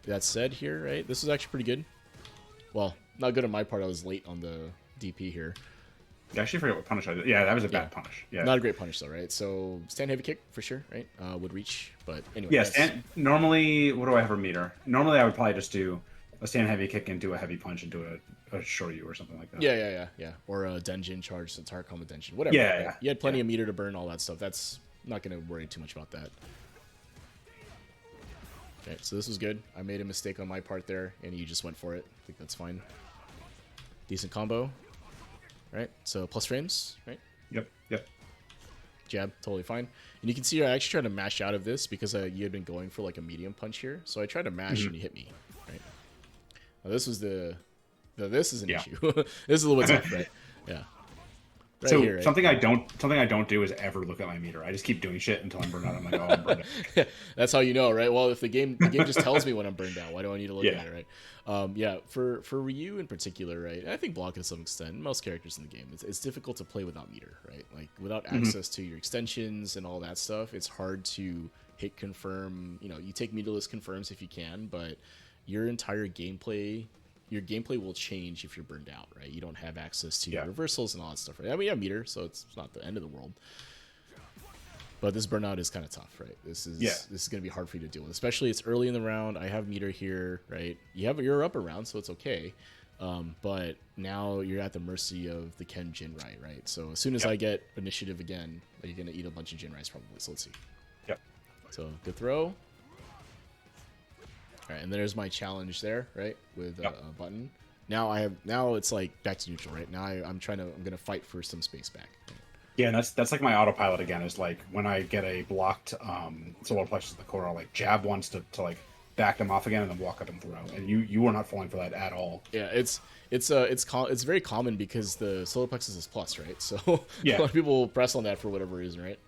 that said, here, right, this was actually pretty good. Well, not good on my part. I was late on the DP here. I actually forget what punish I did. Yeah, that was a Yeah. bad punish. Yeah. Not a great punish though, right? So stand heavy kick for sure, right? Would reach, but anyway. Yes, and normally, what do I have for meter? Normally, I would probably just do a stand heavy kick and do a heavy punch and do a shoryu or something like that. Yeah. Or a Denjin charge, since hard combo Denjin, whatever. Yeah, right? yeah. You had plenty of meter to burn, all that stuff. That's not gonna worry too much about that. Okay, so this was good. I made a mistake on my part there, and you just went for it. I think that's fine. Decent combo, right? So plus frames, right? Yep. Jab, totally fine. And you can see I actually tried to mash out of this because you had been going for like a medium punch here. So I tried to mash and you hit me, right? Now this is this is an issue. This is a little bit tough, right? Yeah. Right so here, right? something I don't do is ever look at my meter. I just keep doing shit until I'm burned out. I'm like, oh, I'm burned out. That's how you know, right? Well, if the game just tells me when I'm burned out, why do I need to look Yeah. at it, right? Yeah, for Ryu in particular, right? I think Blanca to some extent, most characters in the game, it's difficult to play without meter, right? Like without access to your extensions and all that stuff, it's hard to hit confirm. You know, you take meterless confirms if you can, but your entire gameplay. Your gameplay will change if you're burned out, right? You don't have access to reversals and all that stuff, right? I mean, you have meter, so it's not the end of the world. But this burnout is kind of tough, right? This is going to be hard for you to deal with, especially it's early in the round. I have meter here, right? You're up around, so it's okay. But now you're at the mercy of the Ken Jinrai, right? So as soon as I get initiative again, you're going to eat a bunch of Jinrais probably. So let's see. Yep. So good throw. All right, and there's my challenge there, right, with a button. Now it's like back to neutral, right? Now I'm gonna fight for some space back. Right? Yeah, and that's like my autopilot again. Is like when I get a blocked solar plexus in the core, I'll like jab once to like back them off again and then walk up and throw. And you are not falling for that at all. Yeah, it's very common because the solar plexus is plus, right? So Yeah. a lot of people press on that for whatever reason, right?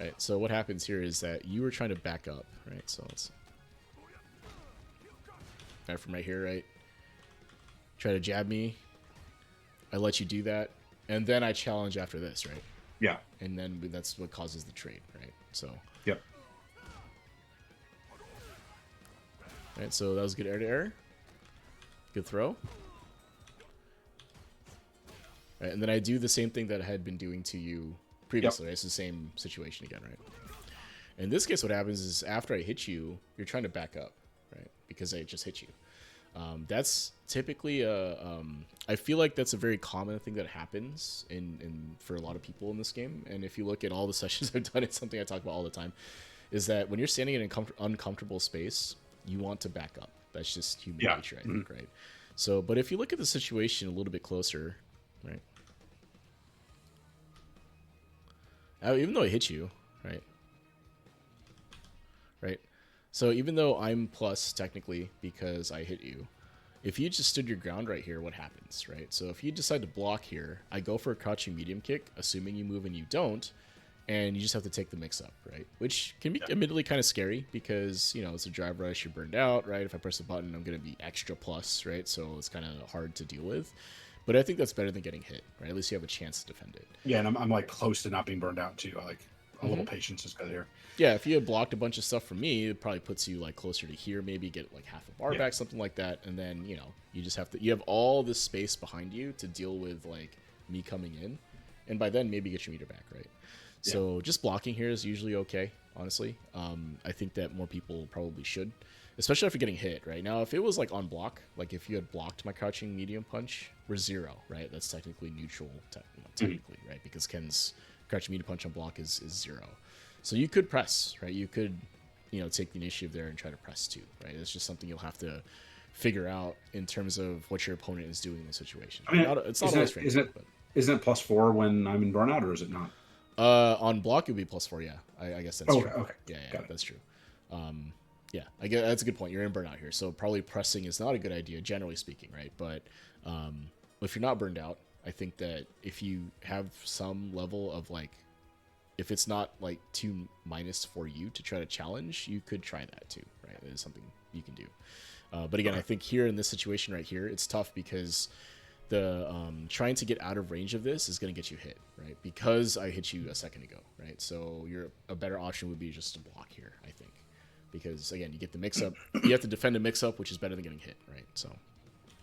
Right. So what happens here is that you were trying to back up, right? So let's from right here, right? Try to jab me. I let you do that, and then I challenge after this, right? Yeah. And then that's what causes the trade, right? So. Yep. Right. So that was good air to air. Good throw. Right, and then I do the same thing that I had been doing to you previously. Right? It's the same situation again, right? In this case, what happens is after I hit you, you're trying to back up, right? Because I just hit you. That's typically I feel like that's a very common thing that happens in for a lot of people in this game. And if you look at all the sessions I've done, it's something I talk about all the time. Is that when you're standing in an uncomfortable space, you want to back up. That's just human nature, I think, right? So, but if you look at the situation a little bit closer, right? Even though I hit you, right? Right? So even though I'm plus technically because I hit you, if you just stood your ground right here, what happens, right? So if you decide to block here, I go for a crouching medium kick, assuming you move and you don't, and you just have to take the mix up, right? Which can be admittedly kind of scary because, you know, it's a drive rush, you're burned out, right? If I press a button, I'm going to be extra plus, right? So it's kind of hard to deal with. But I think that's better than getting hit, right? At least you have a chance to defend it. Yeah, and I'm like close to not being burned out too. I like a little patience is good here. Yeah, if you had blocked a bunch of stuff from me, it probably puts you like closer to here, maybe get like half a bar back, something like that. And then, you know, you just have to, you have all this space behind you to deal with like me coming in. And by then, maybe get your meter back, right? Yeah. So just blocking here is usually okay, honestly. I think that more people probably should, especially if you're getting hit. Right now, if it was like on block, like if you had blocked my crouching medium punch, we're 0, right? That's technically neutral, technically, right? Because Ken's crouching medium punch on block is 0. So you could press, right? You could, take the initiative there and try to press too, right? It's just something you'll have to figure out in terms of what your opponent is doing in the situation. I mean, it's not always isn't it +4 when I'm in burnout, or is it not? On block it would be +4, yeah. I guess that's true. Okay. Yeah, that's true. Yeah, I guess that's a good point. You're in burnout here, so probably pressing is not a good idea, generally speaking, right? But if you're not burned out, I think that if you have some level of like, if it's not like 2- for you to try to challenge, you could try that too, right? That is something you can do. But again, I think here in this situation right here, it's tough because the trying to get out of range of this is going to get you hit, right? Because I hit you a second ago, right? So a better option would be just to block here, I think. Because again, you get the mix-up. You have to defend a mix-up, which is better than getting hit, right? So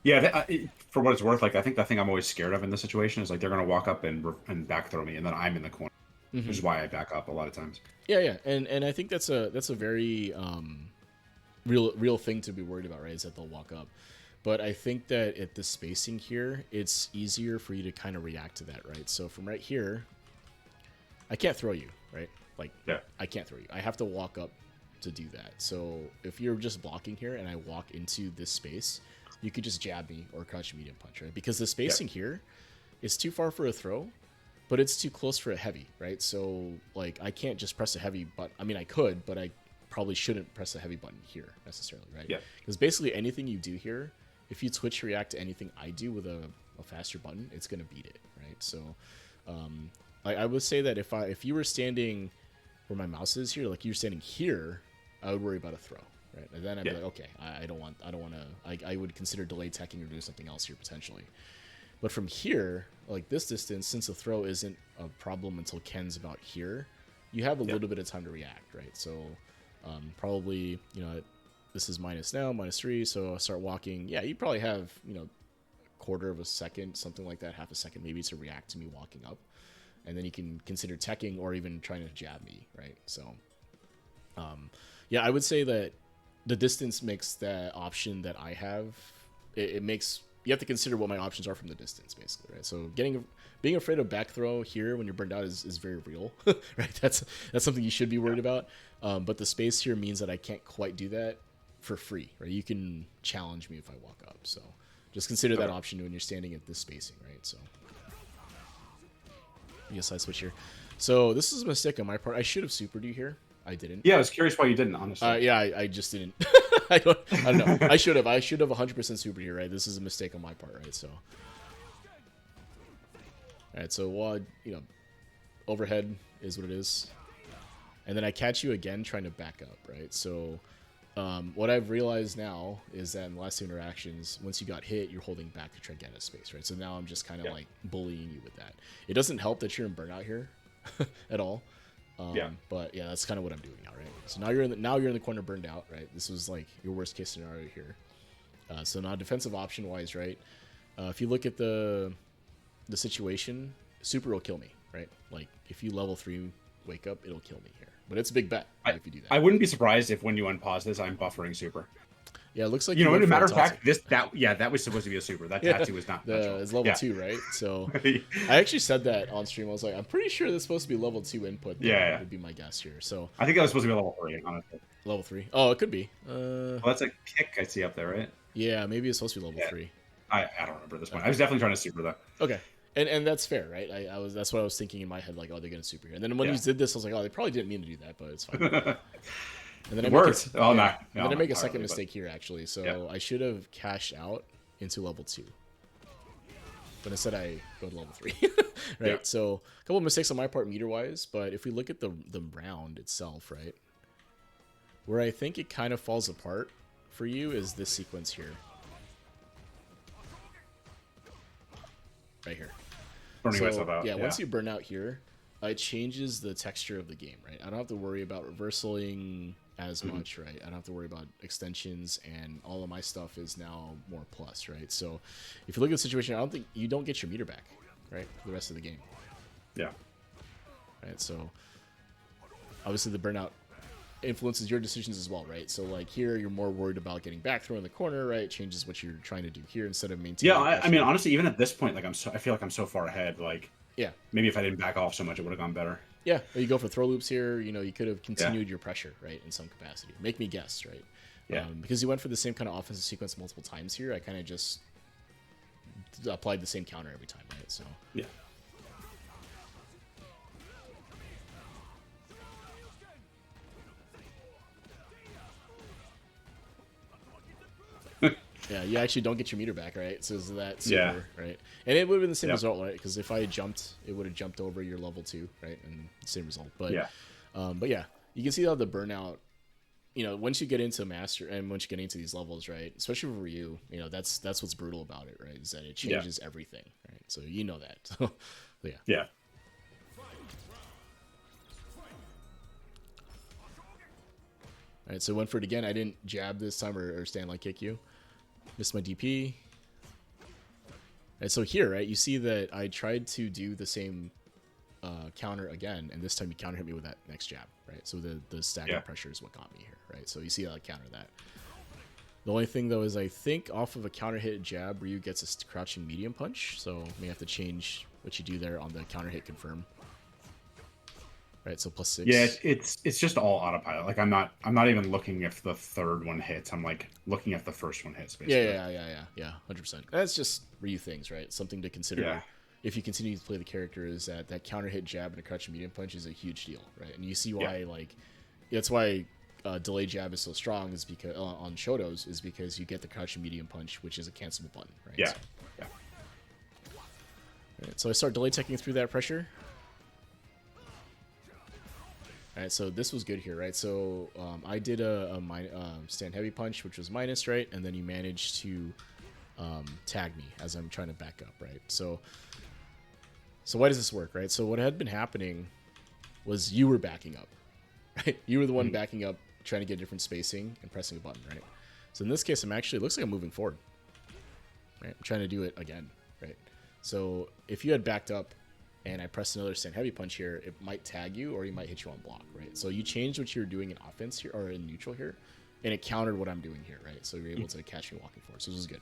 yeah, for what it's worth, like I think the thing I'm always scared of in this situation is like they're going to walk up and back throw me, and then I'm in the corner, which is why I back up a lot of times. Yeah, and I think that's a very real thing to be worried about, right? Is that they'll walk up. But I think that at the spacing here, it's easier for you to kind of react to that, right? So from right here, I can't throw you, right? Like, yeah. I can't throw you. I have to walk up to do that. So if you're just blocking here and I walk into this space, you could just jab me or crouch medium punch, right? Because the spacing here is too far for a throw, but it's too close for a heavy, right? So, like, I can't just press a heavy button. I mean, I could, but I probably shouldn't press a heavy button here necessarily, right? Yeah. Because basically anything you do here, if you twitch react to anything I do with a faster button, it's going to beat it, right? So I would say that if you were standing where my mouse is here, like you're standing here, I would worry about a throw, right? And then I'd be like, okay, I don't want to, I would consider delayed teching or doing something else here potentially. But from here, like this distance, since the throw isn't a problem until Ken's about here, you have a little bit of time to react, right? So probably, this is minus now, -3, so I'll start walking. Yeah, you probably have, quarter of a second, something like that, half a second maybe to react to me walking up. And then you can consider teching or even trying to jab me, right? So, yeah, I would say that the distance makes that option that I have, it makes, you have to consider what my options are from the distance, basically, right? So being afraid of back throw here when you're burned out is very real, right? That's something you should be worried about. But the space here means that I can't quite do that for free, right? You can challenge me if I walk up. So just consider that option when you're standing at this spacing, right? So yes, side switch here. So this is a mistake on my part. I should have supered you here. I didn't. Yeah, I was curious why you didn't, honestly. Yeah, I just didn't. I don't know. I should have 100% supered here, right? This is a mistake on my part, right? So, all right. So while overhead is what it is, and then I catch you again trying to back up, right? So what I've realized now is that in the last two interactions, once you got hit, you're holding back to try to get out of space, right? So now I'm just kind of like bullying you with that. It doesn't help that you're in burnout here at all. But yeah, that's kind of what I'm doing now, right? So now you're in the corner burned out, right? This was like your worst case scenario here. So now defensive option wise, right? If you look at the situation, super will kill me, right? Like if you level 3 wake up, it'll kill me here. But it's a big bet if you do that. I wouldn't be surprised if when you unpause this, I'm buffering super. Yeah, it looks like as a matter of fact, that was supposed to be a super. That tattoo was not. It's level 2, right? So I actually said that on stream. I was like, I'm pretty sure this is supposed to be level 2 input. Would be my guess here. So I think that was supposed to be level 3, honestly. Level 3. Oh, it could be. Well, that's a kick I see up there, right? Yeah, maybe it's supposed to be level 3. I don't remember at this point. I was definitely trying to super though. Okay. And that's fair, right? That's what I was thinking in my head, like, oh, they're gonna super here. And then when you did this, I was like, oh, they probably didn't mean to do that, but it's fine. And then I make a second mistake here, actually. So I should have cashed out into level 2, but instead I go to level 3, right? Yeah. So a couple of mistakes on my part meter wise, but if we look at the round itself, right, where I think it kind of falls apart for you is this sequence here. Right here. Burning myself out. Yeah, once you burn out here, it changes the texture of the game, right? I don't have to worry about reversaling as much, right? I don't have to worry about extensions, and all of my stuff is now more plus, right? So if you look at the situation, I don't think you don't get your meter back, right, for the rest of the game. Yeah. Right, so obviously the burnout influences your decisions as well, right? So like here, you're more worried about getting back throw in the corner, right? It changes what you're trying to do here instead of maintaining. Yeah, I mean, pressure. honestly, even at this point, like I feel like I'm so far ahead. Like Yeah, maybe if I didn't back off so much, it would have gone better. yeah. You go for throw loops here. You know, you could have Yeah, continued your pressure, right, in some capacity. Make me guess, right? yeah, Because you went for the same kind of offensive sequence multiple times here. I kind of just applied the same counter every time, right? So yeah. yeah, you actually don't get your meter back, right? So is that super, Yeah. right? And it would have been the same Yep. result, right? Because if I had jumped, it would have jumped over your level 2, right? And same result. Yeah. But yeah, you can see how the burnout. You know, once you get into master and once you get into these levels, right? Especially for Ryu, you know, that's what's brutal about it, right? Is that it changes everything, right? So you know that. So yeah. Yeah. All right, so went for it again. I didn't jab this time or stand like kick you. Missed my DP. And so here, right, you see that I tried to do the same counter again, and this time you counter hit me with that next jab, right? So the stagger pressure is what got me here, right? So you see how I counter that. The only thing though is I think off of a counter hit jab, Ryu gets a crouching medium punch, so may have to change what you do there on the counter hit confirm. Right, so +6. Yeah, it's just all autopilot. Like I'm not even looking if the third one hits. I'm like looking if the first one hits. Basically. Yeah, 100%. That's just Ryu things, right? Something to consider. Yeah. If you continue to play the character, is that counter hit jab and a crouching medium punch is a huge deal, right? And you see why, like, that's why delay jab is so strong is because on Shoto's is because you get the crouching medium punch, which is a cancelable button, right? Yeah. So, right, so I start delay teching through that pressure. All right, so this was good here, right? So I did a stand heavy punch, which was minus, right? And then you managed to tag me as I'm trying to back up, right? So why does this work, right? So what had been happening was you were backing up, right? You were the one backing up, trying to get different spacing and pressing a button, right? So in this case, it looks like I'm moving forward, right? I'm trying to do it again, right? So if you had backed up and I pressed another stand heavy punch here, it might tag you or you might hit you on block, right? So you changed what you were doing in offense here or in neutral here, and it countered what I'm doing here, right? So you're able to catch me walking forward. So this is good.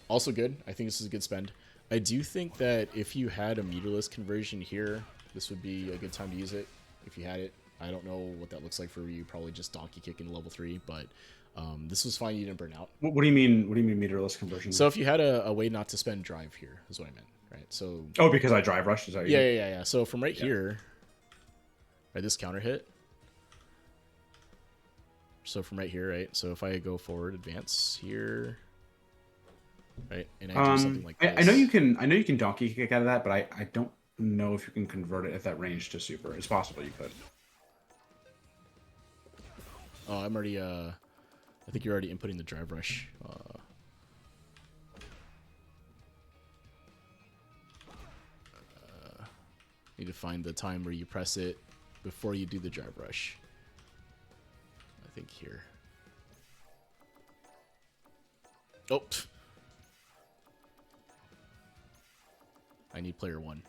Also good. I think this is a good spend. I do think that if you had a meterless conversion here, this would be a good time to use it. If you had it, I don't know what that looks like for you. Probably just donkey kicking level 3, but this was fine. You didn't burn out. What do you mean? What do you mean meterless conversion? So if you had a way not to spend drive here, is what I meant, right? So because I drive rushed. Is that yeah. So from right here, right, this counter hit. So from right here, right. So if I go forward, advance here. Right, and I do something like this. I know you can donkey kick out of that, but I don't know if you can convert it at that range to super. It's possible you could. Oh, I'm already I think you're already inputting the drive rush. Need to find the time where you press it before you do the drive rush. I think here. Oh. I need player 1.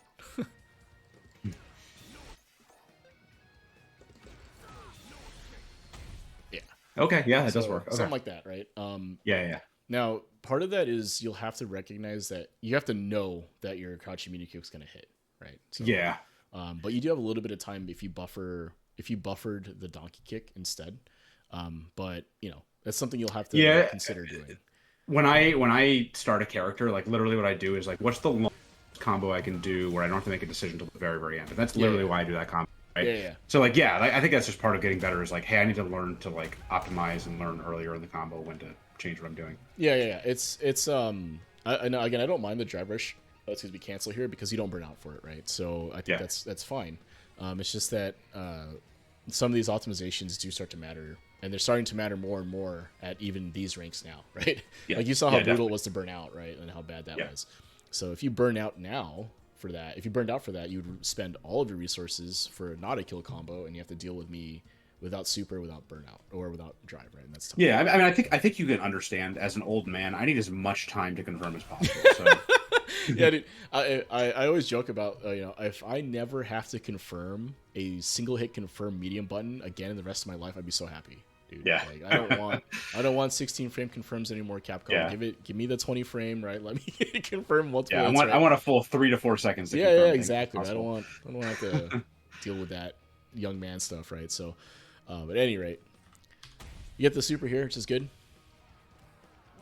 Yeah. Okay, yeah, that does work. Okay. Something like that, right? Yeah. Now, part of that is you'll have to recognize that you have to know that your crouching medium kick is going to hit, right? So, yeah. But you do have a little bit of time if you buffered the donkey kick instead. But you know that's something you'll have to consider doing. When I start a character, like literally what I do is like, what's the longest combo I can do where I don't have to make a decision till the very, very end? And that's literally why I do that combo. Right? Yeah. So like, I think that's just part of getting better is like, hey, I need to learn to like optimize and learn earlier in the combo when to change what I'm doing. Yeah. It's I know, again, I don't mind the drive rush. Excuse me, cancel here because you don't burn out for it, right? So I think that's fine. It's just that some of these optimizations do start to matter, and they're starting to matter more and more at even these ranks now, right? Yeah. Like you saw how brutal definitely. it was to burn out, right, and how bad that was. So if you burn out now for that, if you burned out for that, you would spend all of your resources for not a kill combo, and you have to deal with me without super, without burnout, or without drive, right? And that's tough. Yeah, I mean, I think you can understand as an old man, I need as much time to confirm as possible. So Yeah, dude. I always joke about if I never have to confirm a single hit confirm medium button again in the rest of my life, I'd be so happy, dude. Yeah. Like I don't want 16 frame confirms anymore. Capcom, Yeah. give me the 20 frame, right? Let me confirm multiple Yeah, hits, I right? want a full 3 to 4 seconds to Yeah, yeah, confirm things if exactly. I possible. don't want to have to deal with that young man stuff, right? So, at any rate, you get the super here, which is good.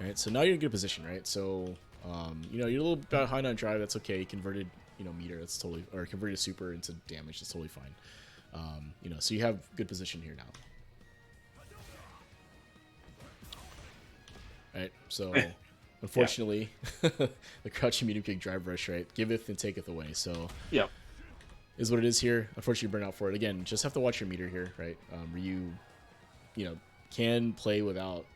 All right, so now you're in a good position, right? So, you're a little behind on drive. That's okay. You converted, meter. That's totally, or converted super into damage. That's totally fine. So you have good position here now. All right, so unfortunately, the crouching medium kick drive rush, right, giveth and taketh away. So, yeah, is what it is here. Unfortunately, burn out for it again. Just have to watch your meter here, right? Ryu, can play without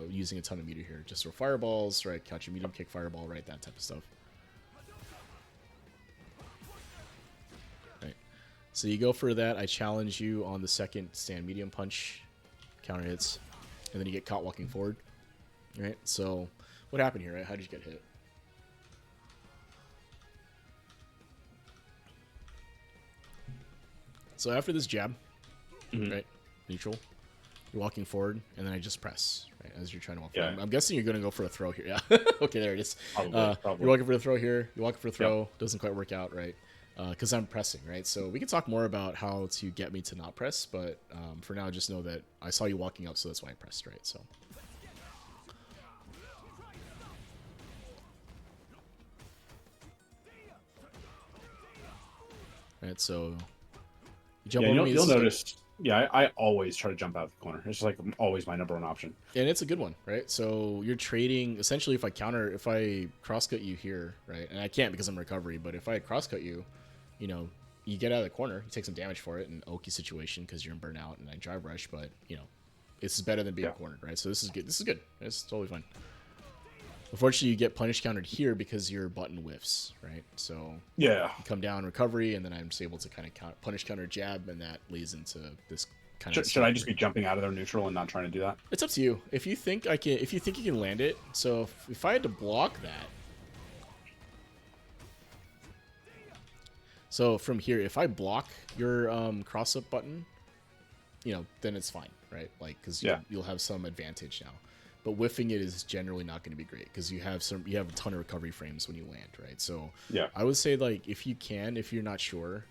using a ton of meter here. Just throw fireballs, right? Catch a medium kick fireball, right? That type of stuff. Right. So you go for that. I challenge you on the second stand medium punch, counter hits, and then you get caught walking forward. Right. So what happened here? Right? How did you get hit? So after this jab, right? Neutral. You're walking forward, and then I just press, right, as you're trying to walk forward. I'm guessing you're going to go for a throw here. Yeah. Okay, there it is. Probably. You're walking for a throw here. You're walking for a throw. Yep. Doesn't quite work out, right? Because I'm pressing, right? So we can talk more about how to get me to not press, but for now, just know that I saw you walking up, so that's why I pressed, right? So. Right, so you jump over me. You'll notice. Yeah, I always try to jump out of the corner. It's like always my number one option. And it's a good one, right? So you're trading essentially. If I crosscut you here, right, and I can't because I'm recovery, but if I crosscut you, you get out of the corner, you take some damage for it, an Oki situation because you're in burnout, and I drive rush, but it's better than being cornered, right? So this is good. This is good. It's totally fine. Unfortunately, you get punish countered here because your button whiffs, right? So you come down recovery, and then I'm just able to kind of punish counter jab, and that leads into this kind of. Should I just be jumping out of their neutral and not trying to do that? It's up to you. If you think you can land it. So if I had to block that, so from here, if I block your cross up button, then it's fine, right? Like because you'll have some advantage now. But whiffing it is generally not going to be great because you have a ton of recovery frames when you land, right? So I would say like if you're not sure,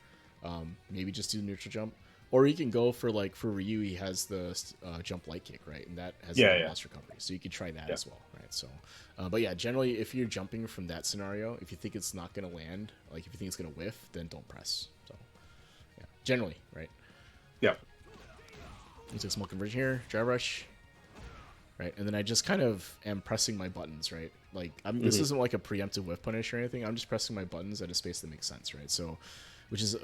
maybe just do the neutral jump, or you can go for Ryu. He has the jump light kick, right? And that has less recovery, so you could try that as well, right? So, but yeah, generally if you're jumping from that scenario, if you think it's not going to land, like if you think it's going to whiff, then don't press. So yeah, generally, right? Yeah. Let's take small conversion here, drive rush. Right, and then I just kind of am pressing my buttons, right? Like, this isn't like a preemptive whiff punish or anything. I'm just pressing my buttons at a space that makes sense, right? So, which is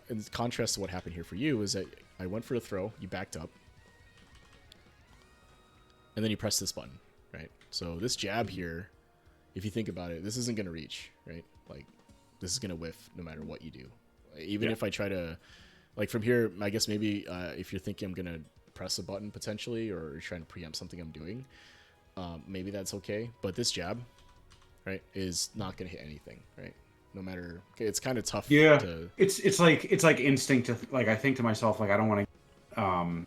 in contrast to what happened here for you, is that I went for a throw, you backed up, and then you press this button, right? So this jab here, if you think about it, this isn't going to reach, right? Like, this is going to whiff no matter what you do. Even if I try to, like from here, I guess maybe if you're thinking I'm going to press a button potentially, or you're trying to preempt something I'm doing, maybe that's okay. But this jab, right, is not going to hit anything, right? No matter, it's kind of tough. Yeah, it's like instinct to like. I think to myself like I don't want to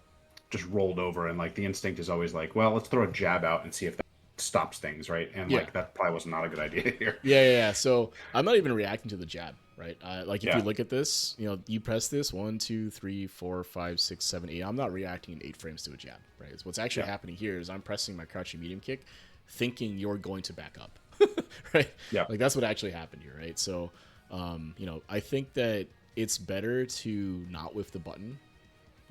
just rolled over, and like the instinct is always like, well, let's throw a jab out and see if that stops things, right? And like that probably was not a good idea here. Yeah. So I'm not even reacting to the jab. Right, like if you look at this, you press this 1, 2, 3, 4, 5, 6, 7, 8. I'm not reacting in 8 frames to a jab. Right, so what's actually happening here is I'm pressing my crouching medium kick, thinking you're going to back up. Right, like that's what actually happened here. Right, so I think that it's better to not whiff the button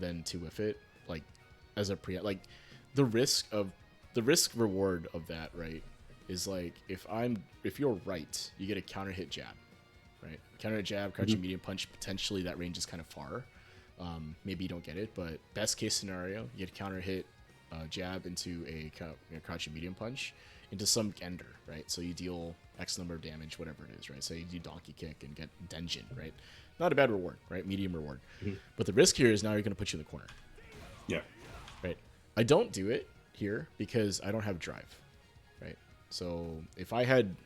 than to whiff it. Like as a like the risk reward of that, right, is like if you're right, you get a counter hit jab. Right, counter jab, crouching medium punch. Potentially that range is kind of far. Maybe you don't get it, but best case scenario, you get a counter hit jab into a crouching medium punch into some ender, right? So you deal X number of damage, whatever it is, right? So you do donkey kick and get Denjin, right? Not a bad reward, right? Medium reward. But the risk here is now you're going to put you in the corner. Yeah. Right. I don't do it here because I don't have drive, right? So if I had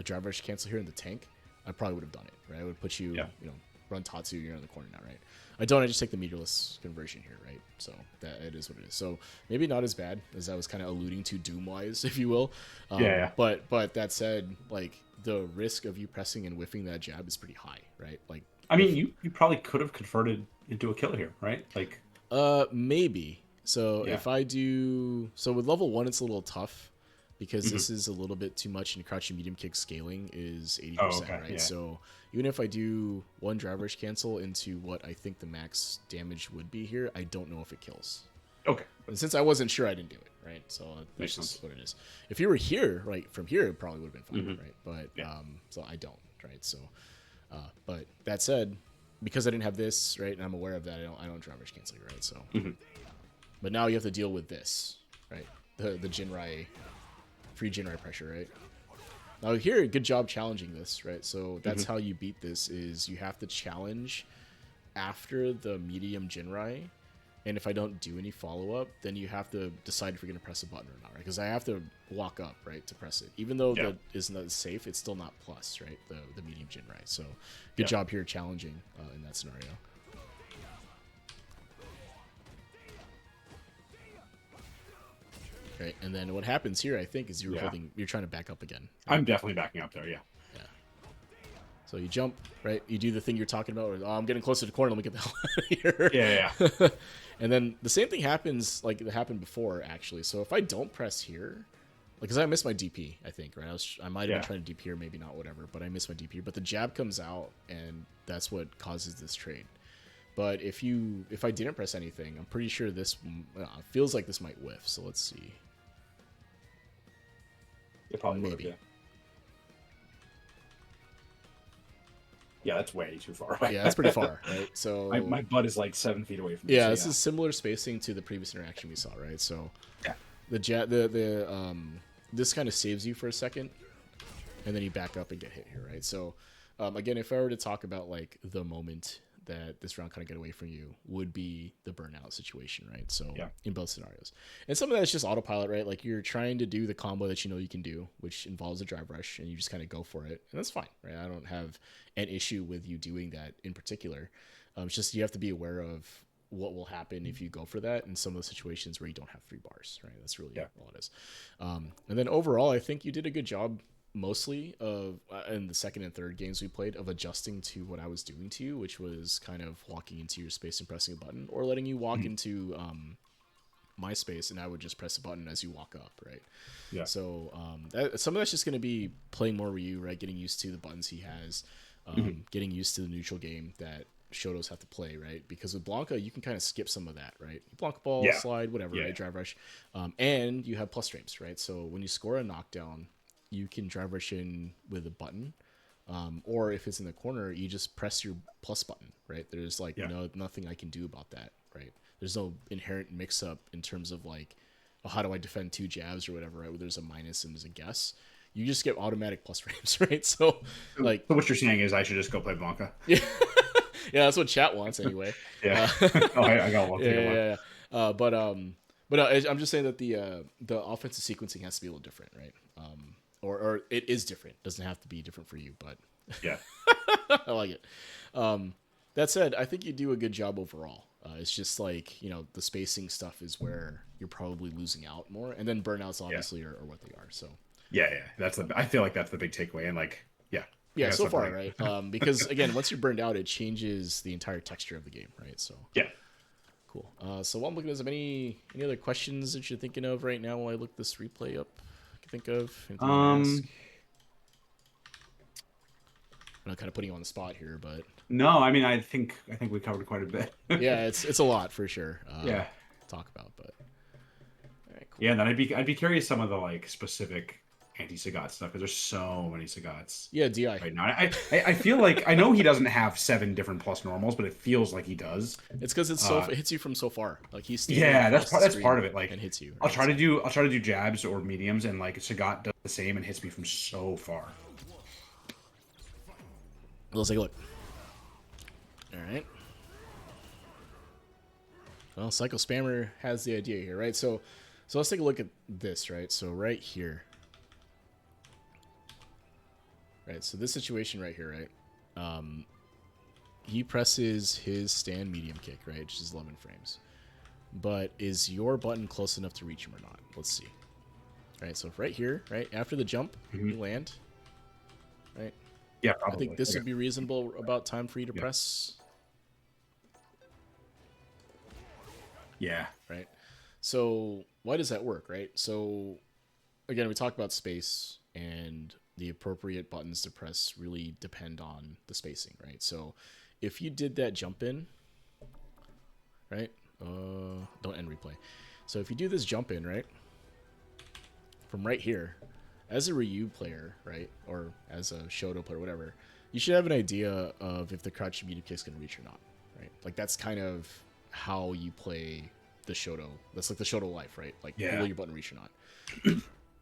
a drive rush cancel here in the tank, I probably would have done it, right? I would put you, you know, run Tatsu, you're in the corner now, right? I don't, I just take the meterless conversion here, right? So that it is what it is. So maybe not as bad as I was kind of alluding to Doom-wise, if you will. But that said, like, the risk of you pressing and whiffing that jab is pretty high, right? Like, I mean, you probably could have converted into a kill here, right? Like, maybe. So if I do, so with level 1, it's a little tough because this is a little bit too much, and crouching medium kick scaling is 80%, right? Yeah. So even if I do 1 drive rush cancel into what I think the max damage would be here, I don't know if it kills. Okay. And since I wasn't sure, I didn't do it, right? So that's just what it is. If you were here, right, from here, it probably would have been fine, right? But so I don't, right? So, but that said, because I didn't have this, right, and I'm aware of that, I don't drive rush cancel, right? So, but now you have to deal with this, right? The Jinrai, free Jinrai pressure, right? Now here, good job challenging this, right? So that's how you beat this, is you have to challenge after the medium Jinrai, and if I don't do any follow-up, then you have to decide if you're going to press a button or not, right? Because I have to walk up, right, to press it. Even though that is not safe, it's still not plus, right, the medium Jinrai. So good job here challenging in that scenario. Right, and then what happens here, I think, is you're trying to back up again. Right? I'm definitely backing up there, yeah. So you jump, right? You do the thing you're talking about, where, I'm getting closer to the corner, let me get the hell out of here. Yeah. And then the same thing happens, like it happened before, actually. So if I don't press here, like, because I missed my DP, I think, right? I might have been trying to DP here, maybe not, whatever, but I missed my DP. But the jab comes out, and that's what causes this trade. But if I didn't press anything, I'm pretty sure this feels like this might whiff. So let's see. It probably maybe. Yeah, that's way too far away. Yeah, that's pretty far, right? So my butt is like 7 feet away from me. Yeah, this is similar spacing to the previous interaction we saw, right? So this kind of saves you for a second, and then you back up and get hit here, right? So again, if I were to talk about like the moment that this round kind of get away from you, would be the burnout situation, right? So in both scenarios, and some of that is just autopilot, right? Like you're trying to do the combo that you know you can do, which involves a drive rush, and you just kind of go for it, and that's fine, right? I don't have an issue with you doing that in particular. It's just you have to be aware of what will happen if you go for that in some of the situations where you don't have 3 bars, right? That's really all it is. And then overall, I think you did a good job mostly of in the second and third games we played of adjusting to what I was doing to you, which was kind of walking into your space and pressing a button, or letting you walk into my space and I would just press a button as you walk up, right? Yeah. So some of that's just going to be playing more Ryu, right? Getting used to the buttons he has, getting used to the neutral game that Shotos have to play, right? Because with Blanka, you can kind of skip some of that, right? Blanka ball, slide, whatever, right? Drive rush, and you have plus frames, right? So when you score a knockdown, you can drive rush in with a button, or if it's in the corner, you just press your plus button, right? There's like nothing I can do about that, right? There's no inherent mix-up in terms of like, oh, how do I defend 2 jabs or whatever, right? Where there's a minus and there's a guess. You just get automatic plus frames, right? So like, so what you're saying is I should just go play Blanka. Yeah, that's what chat wants anyway. I got one. But I'm just saying that the offensive sequencing has to be a little different, right? Or it is different. It doesn't have to be different for you, but I like it. That said, I think you do a good job overall. It's just like, the spacing stuff is where you're probably losing out more, and then burnouts obviously are what they are. So I feel like that's the big takeaway, and so far, right? Because again, once you're burned out, it changes the entire texture of the game, right? So cool. So while I'm looking, is there any other questions that you're thinking of right now while I look this replay up? Think of I'm not kind of putting you on the spot here, but no, I mean, I think we covered quite a bit. Yeah, it's a lot for sure. To talk about, but all right, cool. Yeah, and then I'd be curious some of the like specific anti-Sagat stuff, because there's so many Sagats. Yeah, DI right now. I feel like I know he doesn't have 7 different plus normals, but it feels like he does. It's because it hits you from so far. Like he's that's part of it. Like, and hits you. Right? I'll try to do jabs or mediums, and like Sagat does the same and hits me from so far. Let's take a look. All right. Well, Psycho Spammer has the idea here, right? So let's take a look at this, right? So right here. right? So this situation right here, right? He presses his stand medium kick, right? Which is 11 frames. But is your button close enough to reach him or not? Let's see. All right, so right here, right after the jump, you land, right? Yeah, I think probably. this would be reasonable about time for you to press. Yeah. Right. So why does that work, right? So again, we talk about space, and the appropriate buttons to press really depend on the spacing, right? So if you did that jump in, right? Don't end replay. So if you do this jump in, right? From right here, as a Ryu player, right? Or as a Shoto player, whatever, you should have an idea of if the crouch medium kick's going to reach or not, right? Like that's kind of how you play the Shoto. That's like the Shoto life, right? Like will your button reach or not?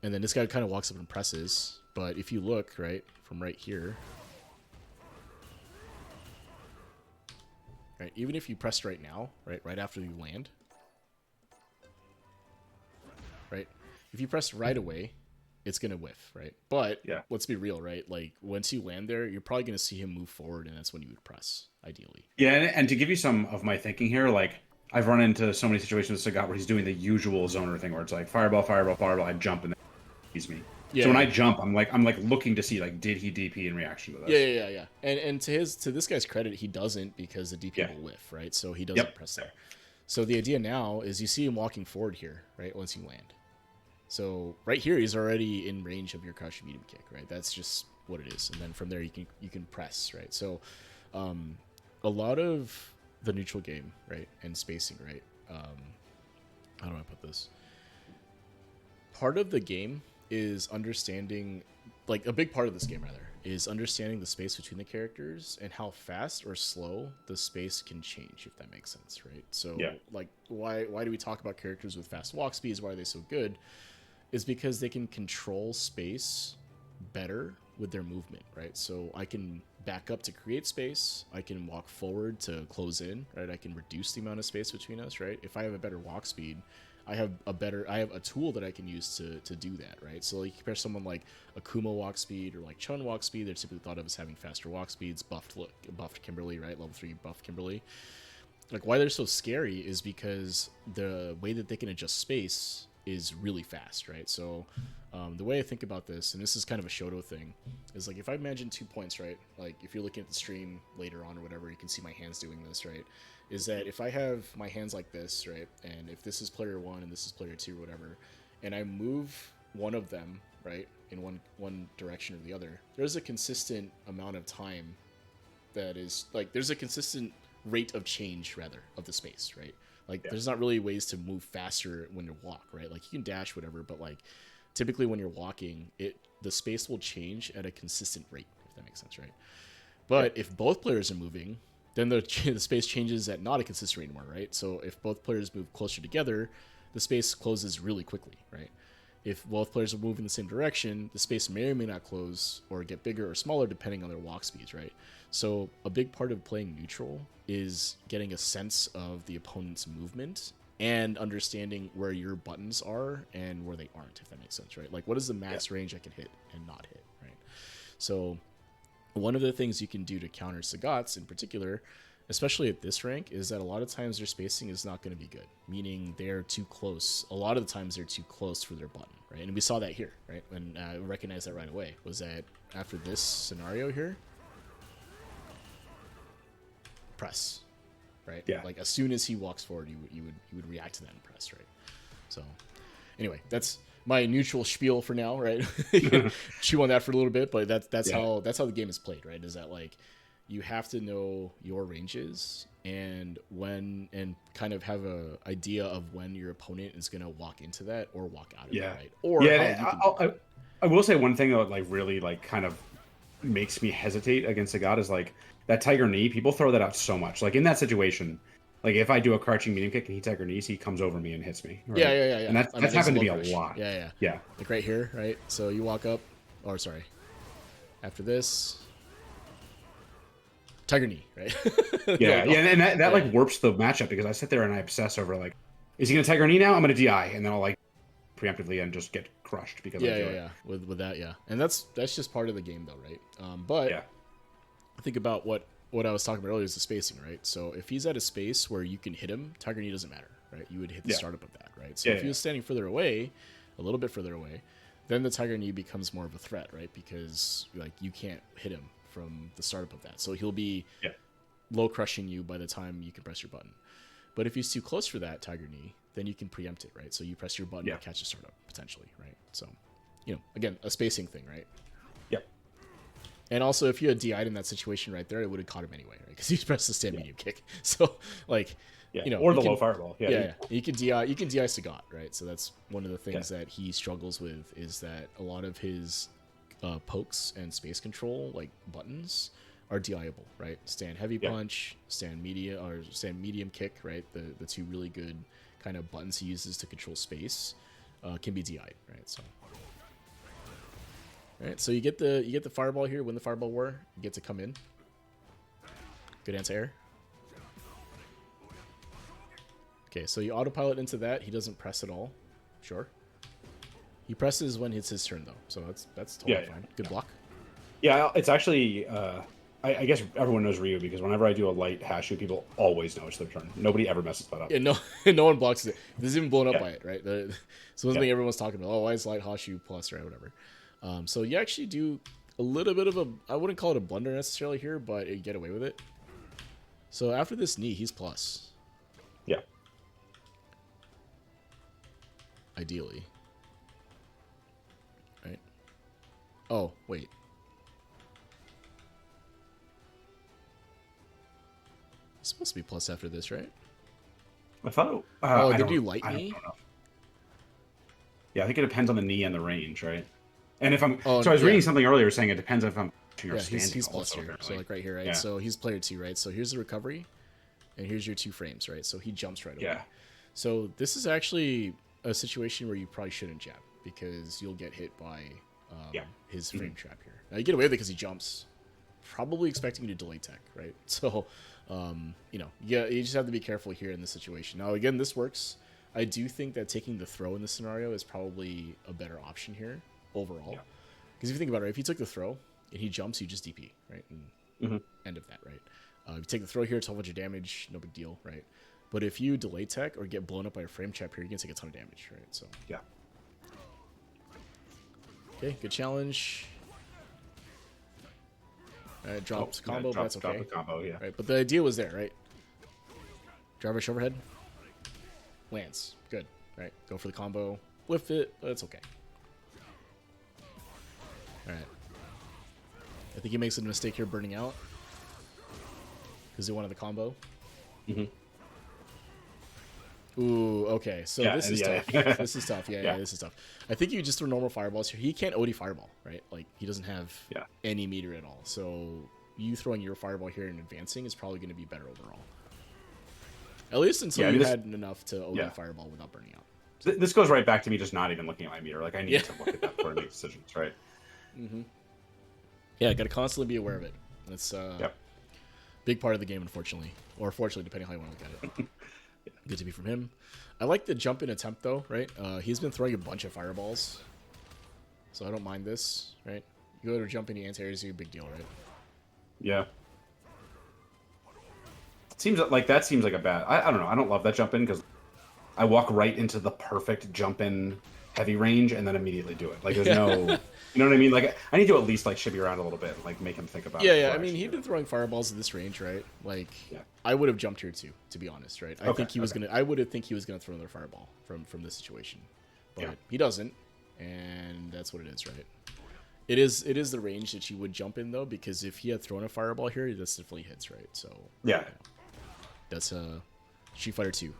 And then this guy kind of walks up and presses, but if you look, right, from right here, right, even if you pressed right now, right after you land, right, if you press right away, it's going to whiff, right? But let's be real, right? Like once you land there, you're probably going to see him move forward, and that's when you would press, ideally. Yeah, and to give you some of my thinking here, like I've run into so many situations with Sagat where he's doing the usual zoner thing where it's like fireball, fireball, fireball, I jump and then he's me. Yeah, so when I jump, I'm like looking to see like did he DP in reaction to this? Yeah. And to this guy's credit, he doesn't, because the DP will whiff, right? So he doesn't press there. So the idea now is you see him walking forward here, right? Once you land. So right here, he's already in range of your crouch medium kick, right? That's just what it is. And then from there, you can press, right? So a lot of the neutral game, right, and spacing, right? How do I put this? Part of the game is understanding, like a big part of this game rather, is understanding the space between the characters and how fast or slow the space can change, if that makes sense, right? So like why do we talk about characters with fast walk speeds? Why are they so good? Is because they can control space better with their movement, right? So I can back up to create space, I can walk forward to close in, right? I can reduce the amount of space between us, right? If I have a better walk speed, I have a tool that I can use to do that, right? So like, you compare someone like Akuma walk speed or like Chun walk speed, they're typically thought of as having faster walk speeds, buffed Kimberly, right? Level 3 buffed Kimberly. Like why they're so scary is because the way that they can adjust space is really fast, right? So the way I think about this, and this is kind of a Shoto thing, is like if I imagine 2 points, right? Like if you're looking at the stream later on or whatever, you can see my hands doing this, right? Is that if I have my hands like this, right? And if this is player 1 and this is player 2 or whatever, and I move one of them, right, in one direction or the other, there's a consistent amount of time that is, like, there's a consistent rate of change, rather, of the space, right? Like, there's not really ways to move faster when you walk, right? Like, you can dash, whatever, but, like, typically when you're walking, the space will change at a consistent rate, if that makes sense, right? But if both players are moving, then the space changes at not a consistent rate anymore, right? So if both players move closer together, the space closes really quickly, right? If both players are moving the same direction, the space may or may not close or get bigger or smaller depending on their walk speeds, right? So a big part of playing neutral is getting a sense of the opponent's movement and understanding where your buttons are and where they aren't, if that makes sense, right? Like, what is the max range I can hit and not hit, right? So one of the things you can do to counter Sagats in particular, especially at this rank, is that a lot of times their spacing is not going to be good, meaning they're too close. A lot of the times they're too close for their button, right? And we saw that here, right? And we recognized that right away, was that after this scenario here, press, right? Yeah. Like, as soon as he walks forward, you would react to that and press, right? So anyway, that's my neutral spiel for now, right? Chew on that for a little bit, but that's how the game is played, right? Is that, like, you have to know your ranges and kind of have a idea of when your opponent is going to walk into that or walk out of it, right? Or I will say one thing that, like, really, like, kind of makes me hesitate against a god is, like, that tiger knee. People throw that out so much. Like, in that situation, like, if I do a crouching medium kick and he tiger knees, he comes over me and hits me. Right? Yeah. And that's happened to be a lot. Yeah. Like right here, right? So you walk up, or sorry, after this, tiger knee, right? And that like warps the matchup, because I sit there and I obsess over, like, is he gonna tiger knee now? I'm gonna DI, and then I'll, like, preemptively and just get crushed because yeah, I do yeah, it. yeah. With that, yeah, and that's just part of the game, though, right? But Yeah. think about what I was talking about earlier is the spacing, right? So if he's at a space where you can hit him, Tiger Knee doesn't matter, right? You would hit the Yeah. startup of that, right? So Yeah, if he was standing further away, a little bit further away, then the Tiger Knee becomes more of a threat, right? Because like you can't hit him from the startup of that, so he'll be yeah, low crushing you by the time you can press your button. But if he's too close for that Tiger Knee, then you can preempt it, right? So you press your button yeah, to catch a startup potentially, right? So, again, a spacing thing, right? yeah, And also, if you had DI'd in that situation right there, it would have caught him anyway, right? Because he pressed the stand yeah, medium kick. So, like, yeah. Or you the can, low fireball. Yeah, yeah, you can DI Sagat, right? So that's one of the yeah, things that he struggles with is that a lot of his pokes and space control like buttons are DIable, right? Stand heavy yeah. punch, stand medium kick, right? The two really good kind of buttons he uses to control space can be DI'd, right? So. Alright, so you get the fireball here, win the fireball war, you get to come in. Good anti-air. Okay, so you autopilot into that, he doesn't press at all. Sure. He presses when it's his turn though, so that's totally fine. Good block. Yeah, it's actually. I guess everyone knows Ryu because whenever I do a light Hashu, people always know it's their turn. Nobody ever messes that up. Yeah, no no one blocks it. This is even blown up Yeah. by it, right? So something everyone's talking about, oh, why is light Hashu plus, right? Whatever. So you actually do a little bit of a, I wouldn't call it a blunder necessarily here, but you get away with it. So after this knee, he's plus. Yeah. Ideally. Right? Oh, wait. It's supposed to be plus after this, right? I thought. Oh, I they don't, do light I don't knee? know. Yeah, I think it depends on the knee and the range, right? And if I'm Oh, so, I was yeah. reading something earlier saying it depends if I'm pushing or Yeah, standing. he's plus also, here. apparently. So like right here, right? Yeah. So he's player 2, right? So here's the recovery, and here's your 2 frames, right? So he jumps right away. Yeah. So this is actually a situation where you probably shouldn't jab because you'll get hit by his frame trap here. Now you get away with it because he jumps, probably expecting you to delay tech, right? So, you just have to be careful here in this situation. Now again, this works. I do think that taking the throw in this scenario is probably a better option here overall. Because if you think about it, if you took the throw and he jumps, you just DP, right? And end of that, right? If you take the throw here, it's a whole bunch of damage, no big deal, right? But if you delay tech or get blown up by a frame trap here, you're gonna take a ton of damage, right? So Yeah. okay, good challenge. Drops combo, but that's okay. Drop the combo, yeah. Right, but the idea was there, right? Drive rush overhead. Lands. Good. Right. Go for the combo. Whiff it, but it's okay. Alright. I think he makes a mistake here burning out. Because he wanted the combo. Ooh, okay. So this is tough. This is tough. Yeah, this is tough. I think you just throw normal fireballs here. He can't OD fireball, right? Like, he doesn't have any meter at all. So you throwing your fireball here and advancing is probably going to be better overall. At least until you had enough to OD fireball without burning out. So. This goes right back to me just not even looking at my meter. Like, I need to look at that before I make decisions, right? Yeah, got to constantly be aware of it. That's a big part of the game, unfortunately. Or fortunately, depending how you want to look at it. Good to be from him. I like the jump in attempt, though, right? He's been throwing a bunch of fireballs. So I don't mind this, right? You go to jump into anti-airs, a big deal, right? Yeah. Seems like that seems like a bad. I don't know. I don't love that jump in because I walk right into the perfect jump in heavy range and then immediately do it. Like there's no, you know what I mean? Like I need to at least like shimmy around a little bit, and, like make him think about. Yeah, yeah. I mean, he'd been throwing fireballs at this range, right? Like, I would have jumped here too, to be honest, right? I think he was gonna. I would have think he was gonna throw another fireball from this situation, but he doesn't, and that's what it is, right? It is the range that you would jump in though, because if he had thrown a fireball here, this definitely hits, right? So that's Street Fighter 2.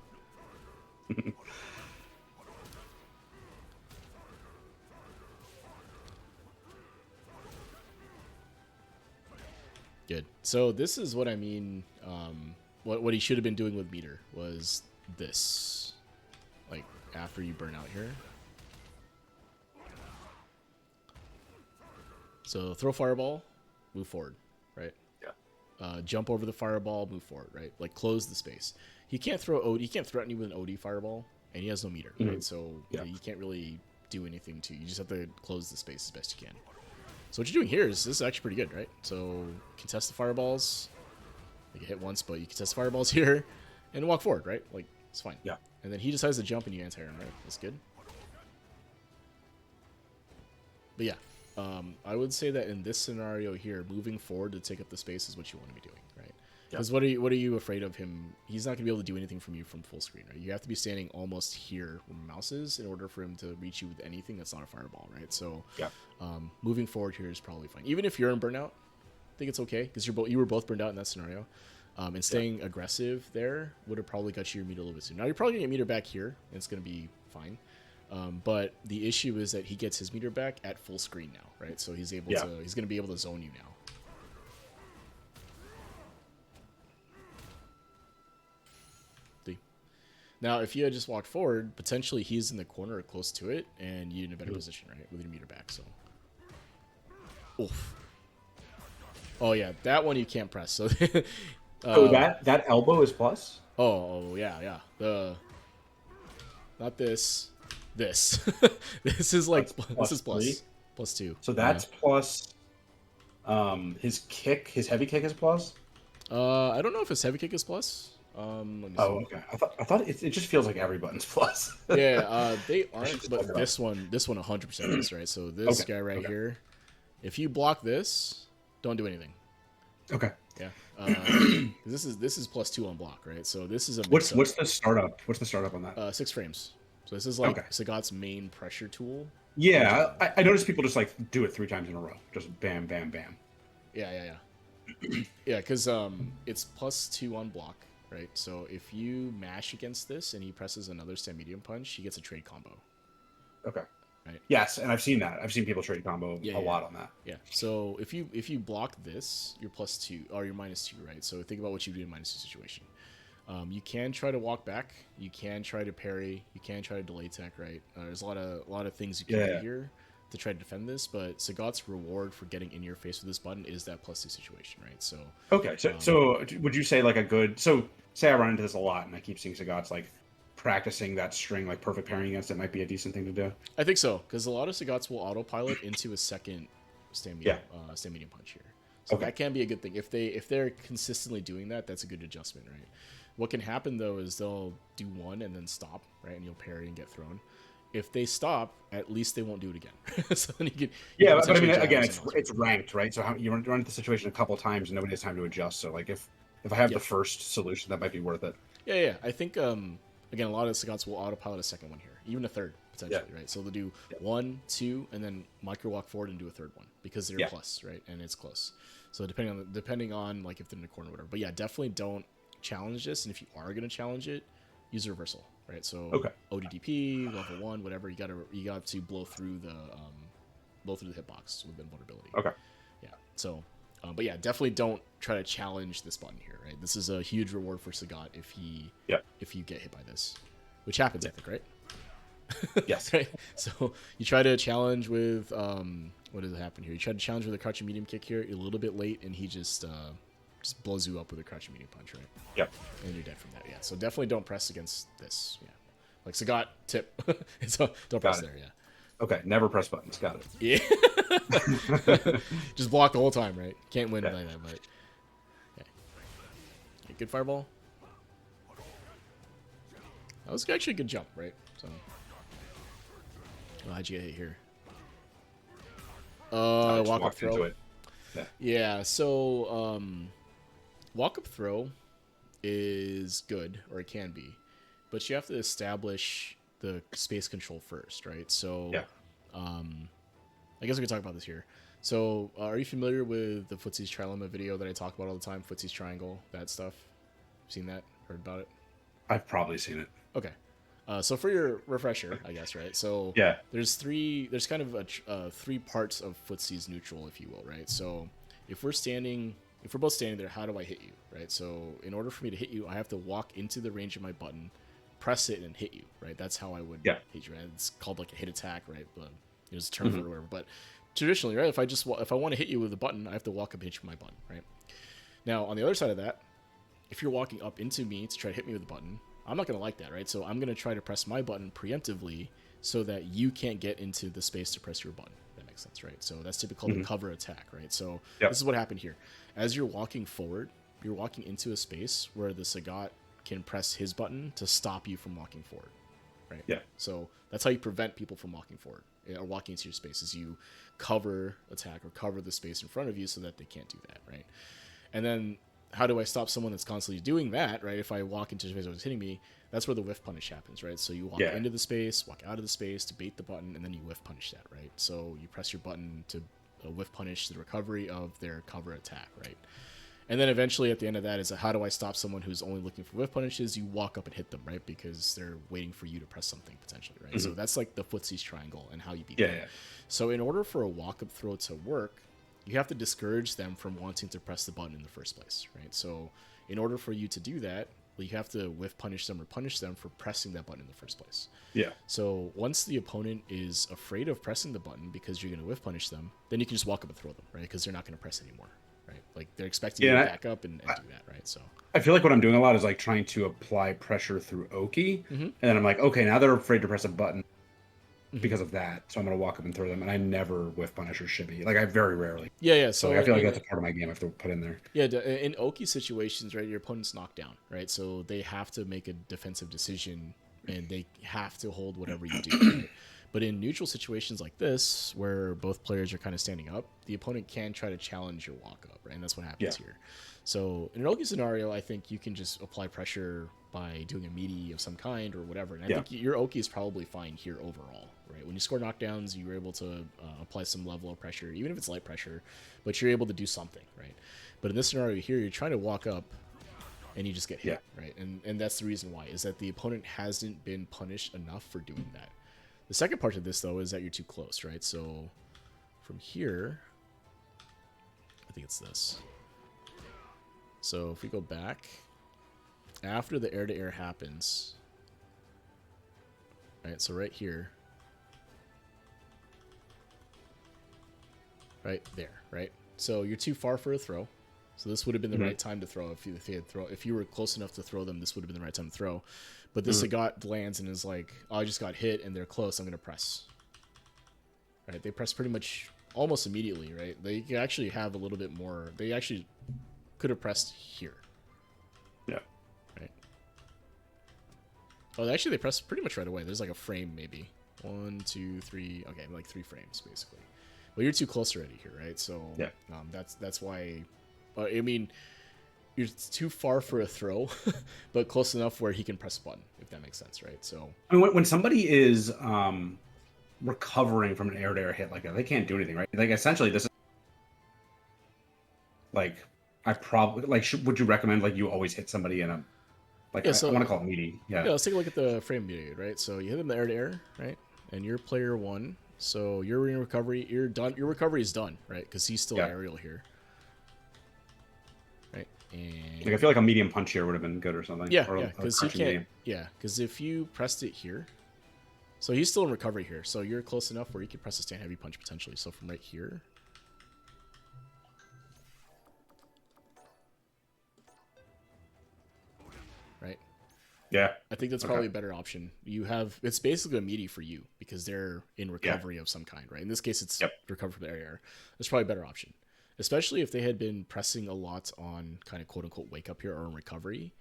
Good. So this is what I mean. What he should have been doing with meter was this, like after you burn out here. So throw fireball, move forward, right? Yeah. Jump over the fireball, move forward, right? Like close the space. He can't throw OD. He can't threaten you with an OD fireball, and he has no meter, right? So you can't really do anything to you. You just have to close the space as best you can. So what you're doing here is this is actually pretty good, right? So contest the fireballs. You hit once, but you contest the fireballs here and walk forward, right? Like, it's fine. Yeah. And then he decides to jump and you anti him, right? That's good. But yeah, I would say that in this scenario here, moving forward to take up the space is what you want to be doing, right? Because what are you afraid of him? He's not going to be able to do anything from you from full screen, right? You have to be standing almost here where the mouse is in order for him to reach you with anything that's not a fireball, right? So moving forward here is probably fine. Even if you're in burnout, I think it's okay because you were both burned out in that scenario. And staying aggressive there would have probably got you your meter a little bit sooner. Now you're probably going to get meter back here, and it's going to be fine. But the issue is that he gets his meter back at full screen now, right? So he's able to he's going to be able to zone you now. Now, if you had just walked forward, potentially he's in the corner or close to it, and you're in a better position, right, with your meter back. So, oof. Oh yeah, that one you can't press. So, so that elbow is plus. Oh yeah. Not this. This. This is like this is plus. Plus 2. So that's plus. His kick, his heavy kick is plus. I don't know if his heavy kick is plus. Let me see. Okay. I thought it just feels like every button's plus. Yeah, they aren't, but this one 100% is, right? So this guy right here, if you block this, don't do anything. Okay. Yeah. This is plus 2 on block, right? So this is a what's the startup? What's the startup on that? 6 frames. So this is like Sagat's main pressure tool. Yeah, I noticed people just like do it 3 times in a row, just bam, bam, bam. Yeah. Yeah, because it's plus 2 on block. Right, so if you mash against this and he presses another stand medium punch, he gets a trade combo. Okay. Right. Yes, and I've seen that. I've seen people trade combo a lot on that. Yeah. So if you block this, you're plus 2 or you're minus 2, right? So think about what you do in a minus 2 situation. You can try to walk back. You can try to parry. You can try to delay tech, right? There's a lot of things you can do here to try to defend this, but Sagat's reward for getting in your face with this button is that plus 2 situation, right? So so would you say like a good say I run into this a lot and I keep seeing Sagat's like practicing that string like perfect pairing against it might be a decent thing to do? I think so, because a lot of Sagat's will autopilot into a second stand medium punch here. So that can be a good thing. If they're consistently doing that, that's a good adjustment, right? What can happen though is they'll do one and then stop, right? And you'll parry and get thrown. If they stop, at least they won't do it again. So then you can, but I mean, again, it's ranked, right? So you run into the situation a couple times and nobody has time to adjust. So like if I have the first solution, that might be worth it. Yeah. I think again, a lot of Sagat's will autopilot a second one here, even a third potentially, right? So they'll do 1, 2, and then micro walk forward and do a third one because they're plus, right? And it's close. So depending on like if they're in the corner or whatever. But yeah, definitely don't challenge this. And if you are going to challenge it, use a reversal. Right, so ODDP level 1, whatever, you got to blow through the hitbox with invulnerability. Okay. Yeah. So, but yeah, definitely don't try to challenge this button here. Right, this is a huge reward for Sagat if you get hit by this, which happens, I think, right? Yes. Right. So you try to challenge with what does happen here? You try to challenge with a crouching medium kick here. You're a little bit late, and he just blows you up with a crouching medium punch, right? Yep. And you're dead from that, yeah. So definitely don't press against this, yeah. Like Sagat tip, don't press there, yeah. Okay, never press buttons. Got it. Yeah. Just block the whole time, right? Can't win like that, but okay. Good fireball. That was actually a good jump, right? So, how'd you get hit here? Walk up throw. Yeah. So, walk up throw is good, or it can be, but you have to establish the space control first, right? So, I guess we can talk about this here. So, are you familiar with the Footsie's Trilemma video that I talk about all the time? Footsie's Triangle, that stuff. Seen that? Heard about it? I've probably seen it. Okay. So for your refresher, I guess, right? So there's kind of 3 parts of Footsie's neutral, if you will, right? So if we're both standing there, how do I hit you, right? So in order for me to hit you, I have to walk into the range of my button, press it, and hit you, right? That's how I would hit you, right? It's called like a hit attack, right? But there's a term for it or whatever. But traditionally, right, if I want to hit you with a button, I have to walk up and hit you with my button, right? Now, on the other side of that, if you're walking up into me to try to hit me with a button, I'm not going to like that, right? So I'm going to try to press my button preemptively so that you can't get into the space to press your button. That makes sense, right? So that's typically called a cover attack, right? So this is what happened here. As you're walking forward, you're walking into a space where the Sagat can press his button to stop you from walking forward, right? Yeah. So that's how you prevent people from walking forward or walking into your space, is you cover attack or cover the space in front of you so that they can't do that, right? And then how do I stop someone that's constantly doing that, right? If I walk into space that's hitting me, that's where the whiff punish happens, right? So you walk into the space, walk out of the space to bait the button, and then you whiff punish that, right? So you press your button to whiff punish the recovery of their cover attack, right? And then eventually at the end of that is how do I stop someone who's only looking for whiff punishes? You walk up and hit them, right? Because they're waiting for you to press something potentially, right? So that's like the footsies triangle and how you beat them. So in order for a walk-up throw to work, you have to discourage them from wanting to press the button in the first place, right? So in order for you to do that, well, you have to whiff punish them or punish them for pressing that button in the first place. Yeah. So once the opponent is afraid of pressing the button because you're going to whiff punish them, then you can just walk up and throw them, right? Because they're not going to press anymore, right? Like they're expecting you to back up and do that, right? So I feel like what I'm doing a lot is like trying to apply pressure through Oki, and then I'm like, okay, now they're afraid to press a button because of that, so I'm gonna walk up and throw them, and I never whiff punish or shibby. Like I very rarely. So I feel like that's a part of my game I have to put in there. In Oki situations, right, your opponent's knocked down, right? So they have to make a defensive decision, and they have to hold whatever you do, right? But in neutral situations like this, where both players are kind of standing up, the opponent can try to challenge your walk up, right? And that's what happens here. So in an Oki scenario, I think you can just apply pressure by doing a meaty of some kind or whatever. And I think your Oki is probably fine here overall, right? When you score knockdowns, you're able to apply some level of pressure, even if it's light pressure, but you're able to do something, right? But in this scenario here, you're trying to walk up and you just get hit, right? And that's the reason why, is that the opponent hasn't been punished enough for doing that. The second part of this, though, is that you're too close, right? So from here, I think it's this. So if we go back, after the air-to-air happens, right, so right here, right there, right? So you're too far for a throw. So this would have been the right time to throw. If you were close enough to throw them, this would have been the right time to throw. But this Sagat lands and is like, oh, I just got hit and they're close, I'm going to press. Right? They press pretty much almost immediately, right? They actually have a little bit more. They actually could have pressed here. Yeah. Right. Oh, actually, they press pretty much right away. There's like a frame, maybe. 1, 2, 3. Okay, like 3 frames, basically. Well, you're too close already here, right? So that's why. I mean, you're too far for a throw, but close enough where he can press a button, if that makes sense, right? So I mean, when somebody is recovering from an air-to-air hit like that, they can't do anything, right? Like essentially, this is like I probably like. Would you recommend like you always hit somebody in a like? I want to call it meaty. Yeah. Let's take a look at the frame period, right? So you hit him the air-to-air, right? And you're player 1, so you're in recovery. You're done. Your recovery is done, right? Because he's still aerial here. And like I feel like a medium punch here would have been good or something. Because he can't. Because if you pressed it here, so he's still in recovery here. So you're close enough where you could press a stand heavy punch potentially. So from right here, right? Yeah, I think that's probably a better option. It's basically a meaty for you because they're in recovery of some kind, right? In this case, it's recover from the air. It's probably a better option. Especially if they had been pressing a lot on kind of quote-unquote wake-up here or in recovery,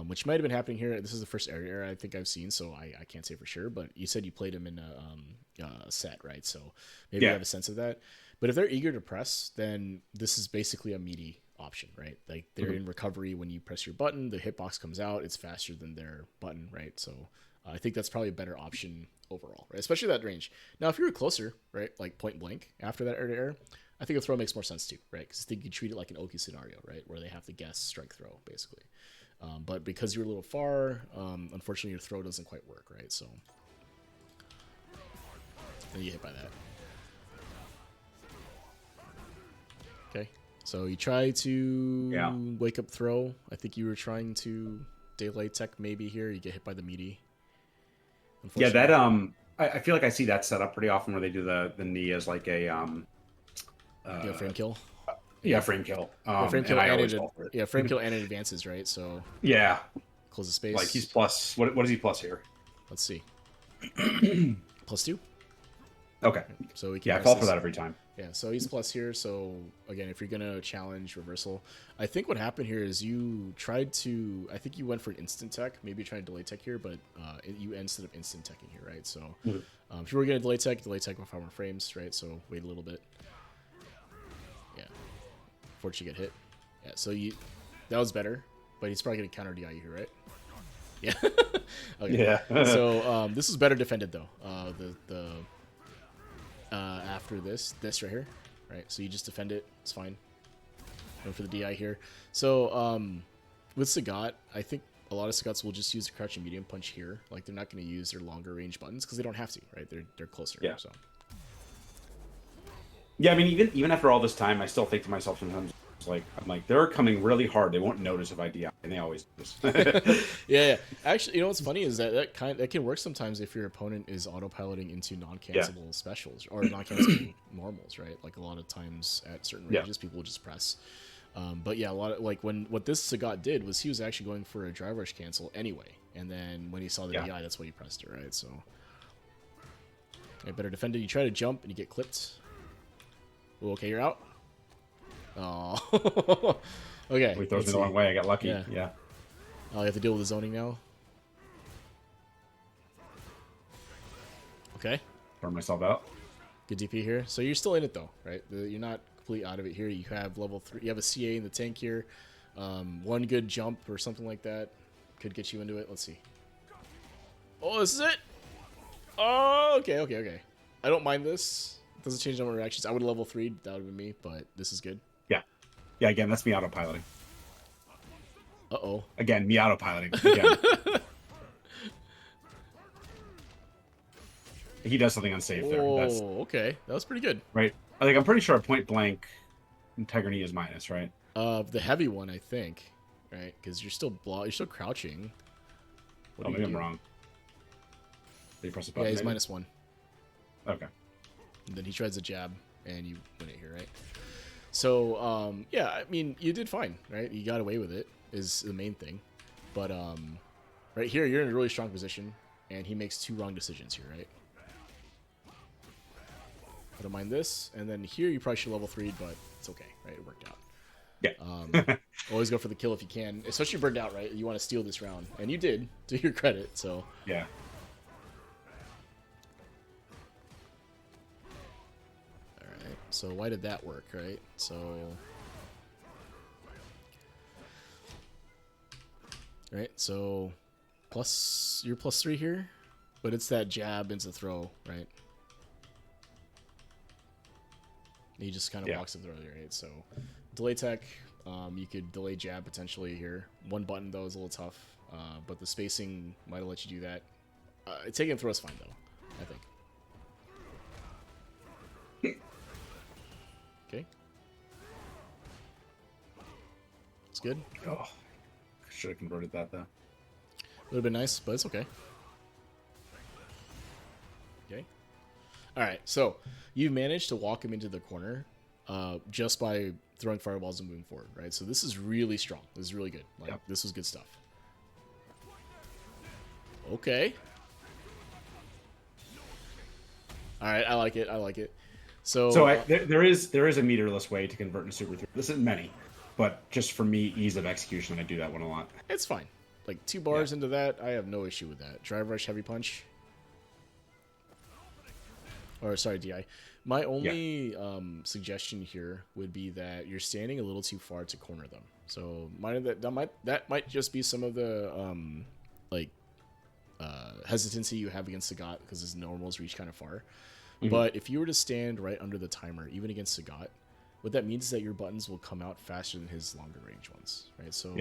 which might have been happening here. This is the first area I think I've seen, so I can't say for sure. But you said you played him in a set, right? So maybe you have a sense of that. But if they're eager to press, then this is basically a meaty option, right? Like they're in recovery. When you press your button, the hitbox comes out. It's faster than their button, right? So I think that's probably a better option overall, right? Especially that range. Now, if you were closer, right, like point blank after that air-to-air, I think a throw makes more sense too, right? Because I think you treat it like an Oki scenario, right, where they have to guess strike throw, basically. But because you're a little far, unfortunately your throw doesn't quite work, right? So then you get hit by that. Okay, so you try to wake up throw. I think you were trying to daylight tech maybe here. You get hit by the meaty. Yeah, that I feel like I see that set up pretty often where they do the knee as like a frame kill. Frame kill. Frame kill frame kill and it advances, right? So yeah, close the space. Like he's plus. What is he plus here? Let's see. +2. Okay. So we can Yeah, I press fall for this. that every time. Yeah, so he's plus here. So again, if you're gonna challenge reversal, I think what happened here is you tried to. I think you went for an instant tech. Maybe you tried to delay tech here, but you instead of instant teching here, right? So if you were gonna delay tech with 5 more frames, right? So wait a little bit. Yeah, before you get hit. Yeah, so that was better, but he's probably gonna counter DI here, right? Yeah. Okay. Yeah. So this is better defended though. After this right here, right? So you just defend it. It's fine. Go for the DI here. So with Sagat, I think a lot of Sagats will just use the crouching medium punch here. Like they're not going to use their longer range buttons because they don't have to, right? They're closer. Yeah. So. Yeah, I mean, even after all this time, I still think to myself sometimes, I'm like, they're coming really hard. They won't notice if I DI, and they always do this. Yeah. Actually, you know what's funny is that can work sometimes if your opponent is autopiloting into non-cancelable specials or non-cancelable normals, right? Like a lot of times at certain ranges, people will just press. But yeah, a lot of what this Sagat did was he was actually going for a drive rush cancel anyway, and then when he saw the DI, that's why he pressed it, right? So, better defend it. You try to jump and you get clipped. Ooh, okay, you're out. Oh, okay. He throws me the wrong way. I got lucky. Yeah. Oh, you have to deal with the zoning now. Okay. Burn myself out. Good DP here. So you're still in it though, right? You're not completely out of it here. You have level 3. You have a CA in the tank here. One good jump or something like that could get you into it. Let's see. Oh, this is it. Oh, okay. I don't mind this. It doesn't change number of reactions. I would level 3. That would have been me, but this is good. Yeah, again, that's me autopiloting. Uh-oh. Again, me autopiloting. Again. He does something unsafe there. Oh, okay. That was pretty good. Right. I'm pretty sure a point blank integrity is minus, right? The heavy one, I think. Right? Because you're still crouching. What maybe I'm wrong. Did you press a button? Yeah, he's -1. Okay. And then he tries a jab, and you win it here, right? So, yeah, I mean, you did fine, right? You got away with it, is the main thing. But, right here, you're in a really strong position, and he makes 2 wrong decisions here, right? I don't mind this. And then here, you probably should level 3, but it's okay, right? It worked out. Yeah. Always go for the kill if you can, especially burned out, right? You want to steal this round, and you did, to your credit, so. Yeah. So why did that work, right? So, right. So, you're +3 here, but it's that jab into throw, right? He just kind of walks the throw there, right? So, delay tech. You could delay jab potentially here. One button though is a little tough, but the spacing might have let you do that. Taking throw is fine though, I think. Okay. It's good. Oh, should have converted that though. Would have been nice, but it's okay. Okay. All right. So you managed to walk him into the corner just by throwing fireballs and moving forward, right? So this is really strong. This is really good. This was good stuff. Okay. All right. I like it. So there is a meterless way to convert into Super 3. This isn't many, but just for me, ease of execution, I do that one a lot. It's fine. Like 2 bars into that, I have no issue with that. Drive rush, heavy punch. Or sorry, DI. My only suggestion here would be that you're standing a little too far to corner them. So that might just be some of the hesitancy you have against Sagat because his normals reach kind of far. But if you were to stand right under the timer, even against Sagat, what that means is that your buttons will come out faster than his longer range ones, right? So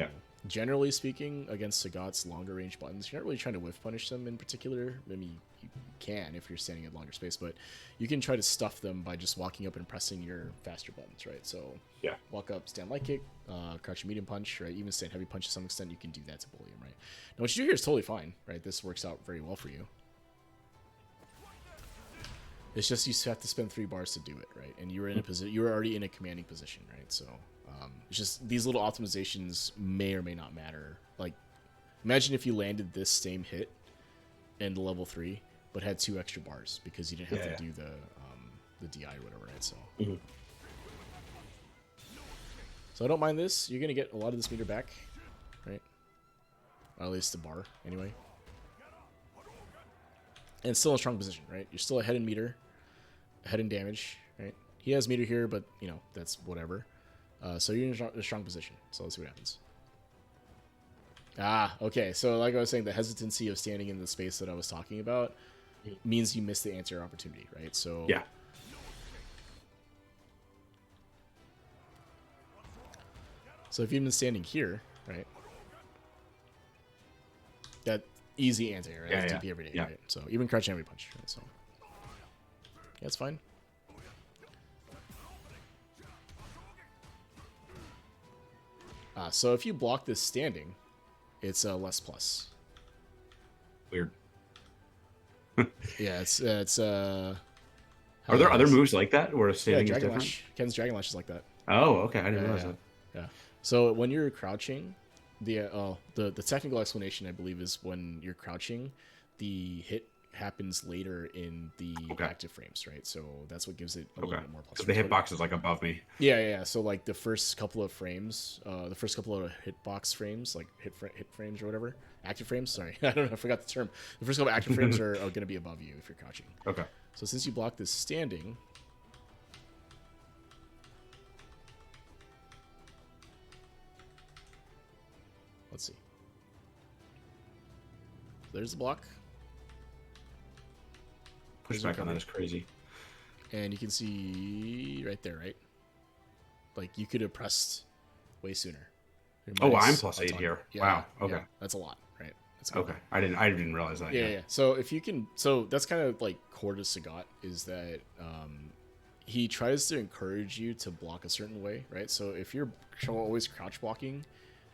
generally speaking, against Sagat's longer range buttons, you're not really trying to whiff punish them in particular. I mean, you can if you're standing at longer space, but you can try to stuff them by just walking up and pressing your faster buttons, right? So walk up, stand light kick, crouch medium punch, right? Even stand heavy punch to some extent, you can do that to bully him, right? Now what you do here is totally fine, right? This works out very well for you. It's just you have to spend 3 bars to do it, right? And you were in a position, you were already in a commanding position, right? So it's just these little optimizations may or may not matter. Like, imagine if you landed this same hit in level 3, but had 2 extra bars because you didn't have to do the DI or whatever, right? So. Mm-hmm. So I don't mind this. You're gonna get a lot of this meter back, right? Or at least the bar, anyway. And still in a strong position, right? You're still ahead in meter, ahead in damage, right? He has meter here, but, you know, that's whatever. So you're in a strong position. So let's see what happens. Ah, okay. So like I was saying, the hesitancy of standing in the space that I was talking about means you miss the anti-air opportunity, right? So yeah. So if you've been standing here, right? That easy anti-air, right? DP every day, right? So even crouching every punch, right? So yeah, it's fine. So if you block this standing, it's a less plus. Weird. Yeah, it's Are there other moves like that where standing is different? Lash. Ken's Dragon Lash is like that. Oh, okay. I didn't realize that. Yeah. So when you're crouching, the technical explanation, I believe, is when you're crouching, the hit happens later in the active frames, right? So that's what gives it a little bit more plus. Because the hitbox is like above me. Yeah. So like the first couple of frames, the first couple of hitbox frames, like hit frames or whatever, active frames. Sorry, I don't know. I forgot the term. The first couple of active frames are going to be above you if you're crouching. Okay. So since you block this standing. Let's see. There's the block. Pushback on that is crazy. And you can see right there, right? Like you could have pressed way sooner. Oh, I'm +8 here. Yeah, wow. Okay. Yeah, that's a lot, right? That's okay. I didn't realize that. Yeah. So if you can, so that's kind of like core to Sagat is that he tries to encourage you to block a certain way, right? So if you're always crouch blocking,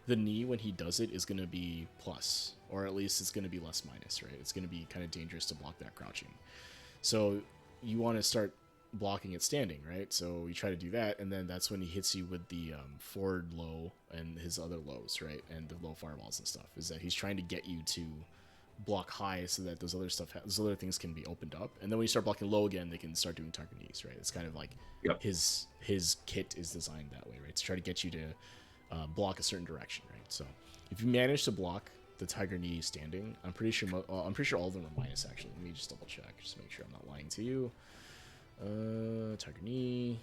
the knee when he does it is going to be plus, or at least it's going to be less minus, right? It's going to be kind of dangerous to block that crouching. So you want to start blocking it standing, right? So you try to do that, and then that's when he hits you with the forward low and his other lows, right? And the low fireballs and stuff. Is that he's trying to get you to block high so that those other things can be opened up, and then when you start blocking low again, they can start doing tiger knees, right? It's kind of like his kit is designed that way, right? To try to get you to block a certain direction, right? So if you manage to block the tiger knee standing, I'm pretty sure all of them are minus. Actually, let me just double check, just to make sure I'm not lying to you. Tiger knee.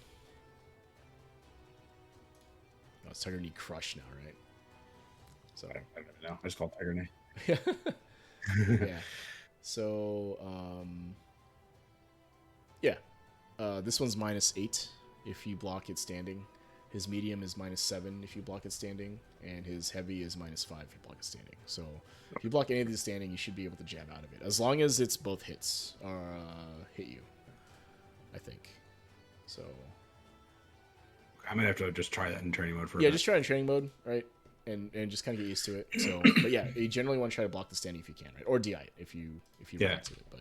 Oh, it's tiger knee crush now, right? So I don't know. I just call it tiger knee. Yeah. So this one's -8 if you block it standing. His medium is -7 if you block it standing, and his heavy is -5 if you block it standing. So if you block any of these standing, you should be able to jab out of it, as long as it's both hits or hit you, I think. So I'm gonna have to just try that in training mode for just try it in training mode, right? And just kind of get used to it. So, but yeah, you generally want to try to block the standing if you can, right? Or DI it if you run into it. But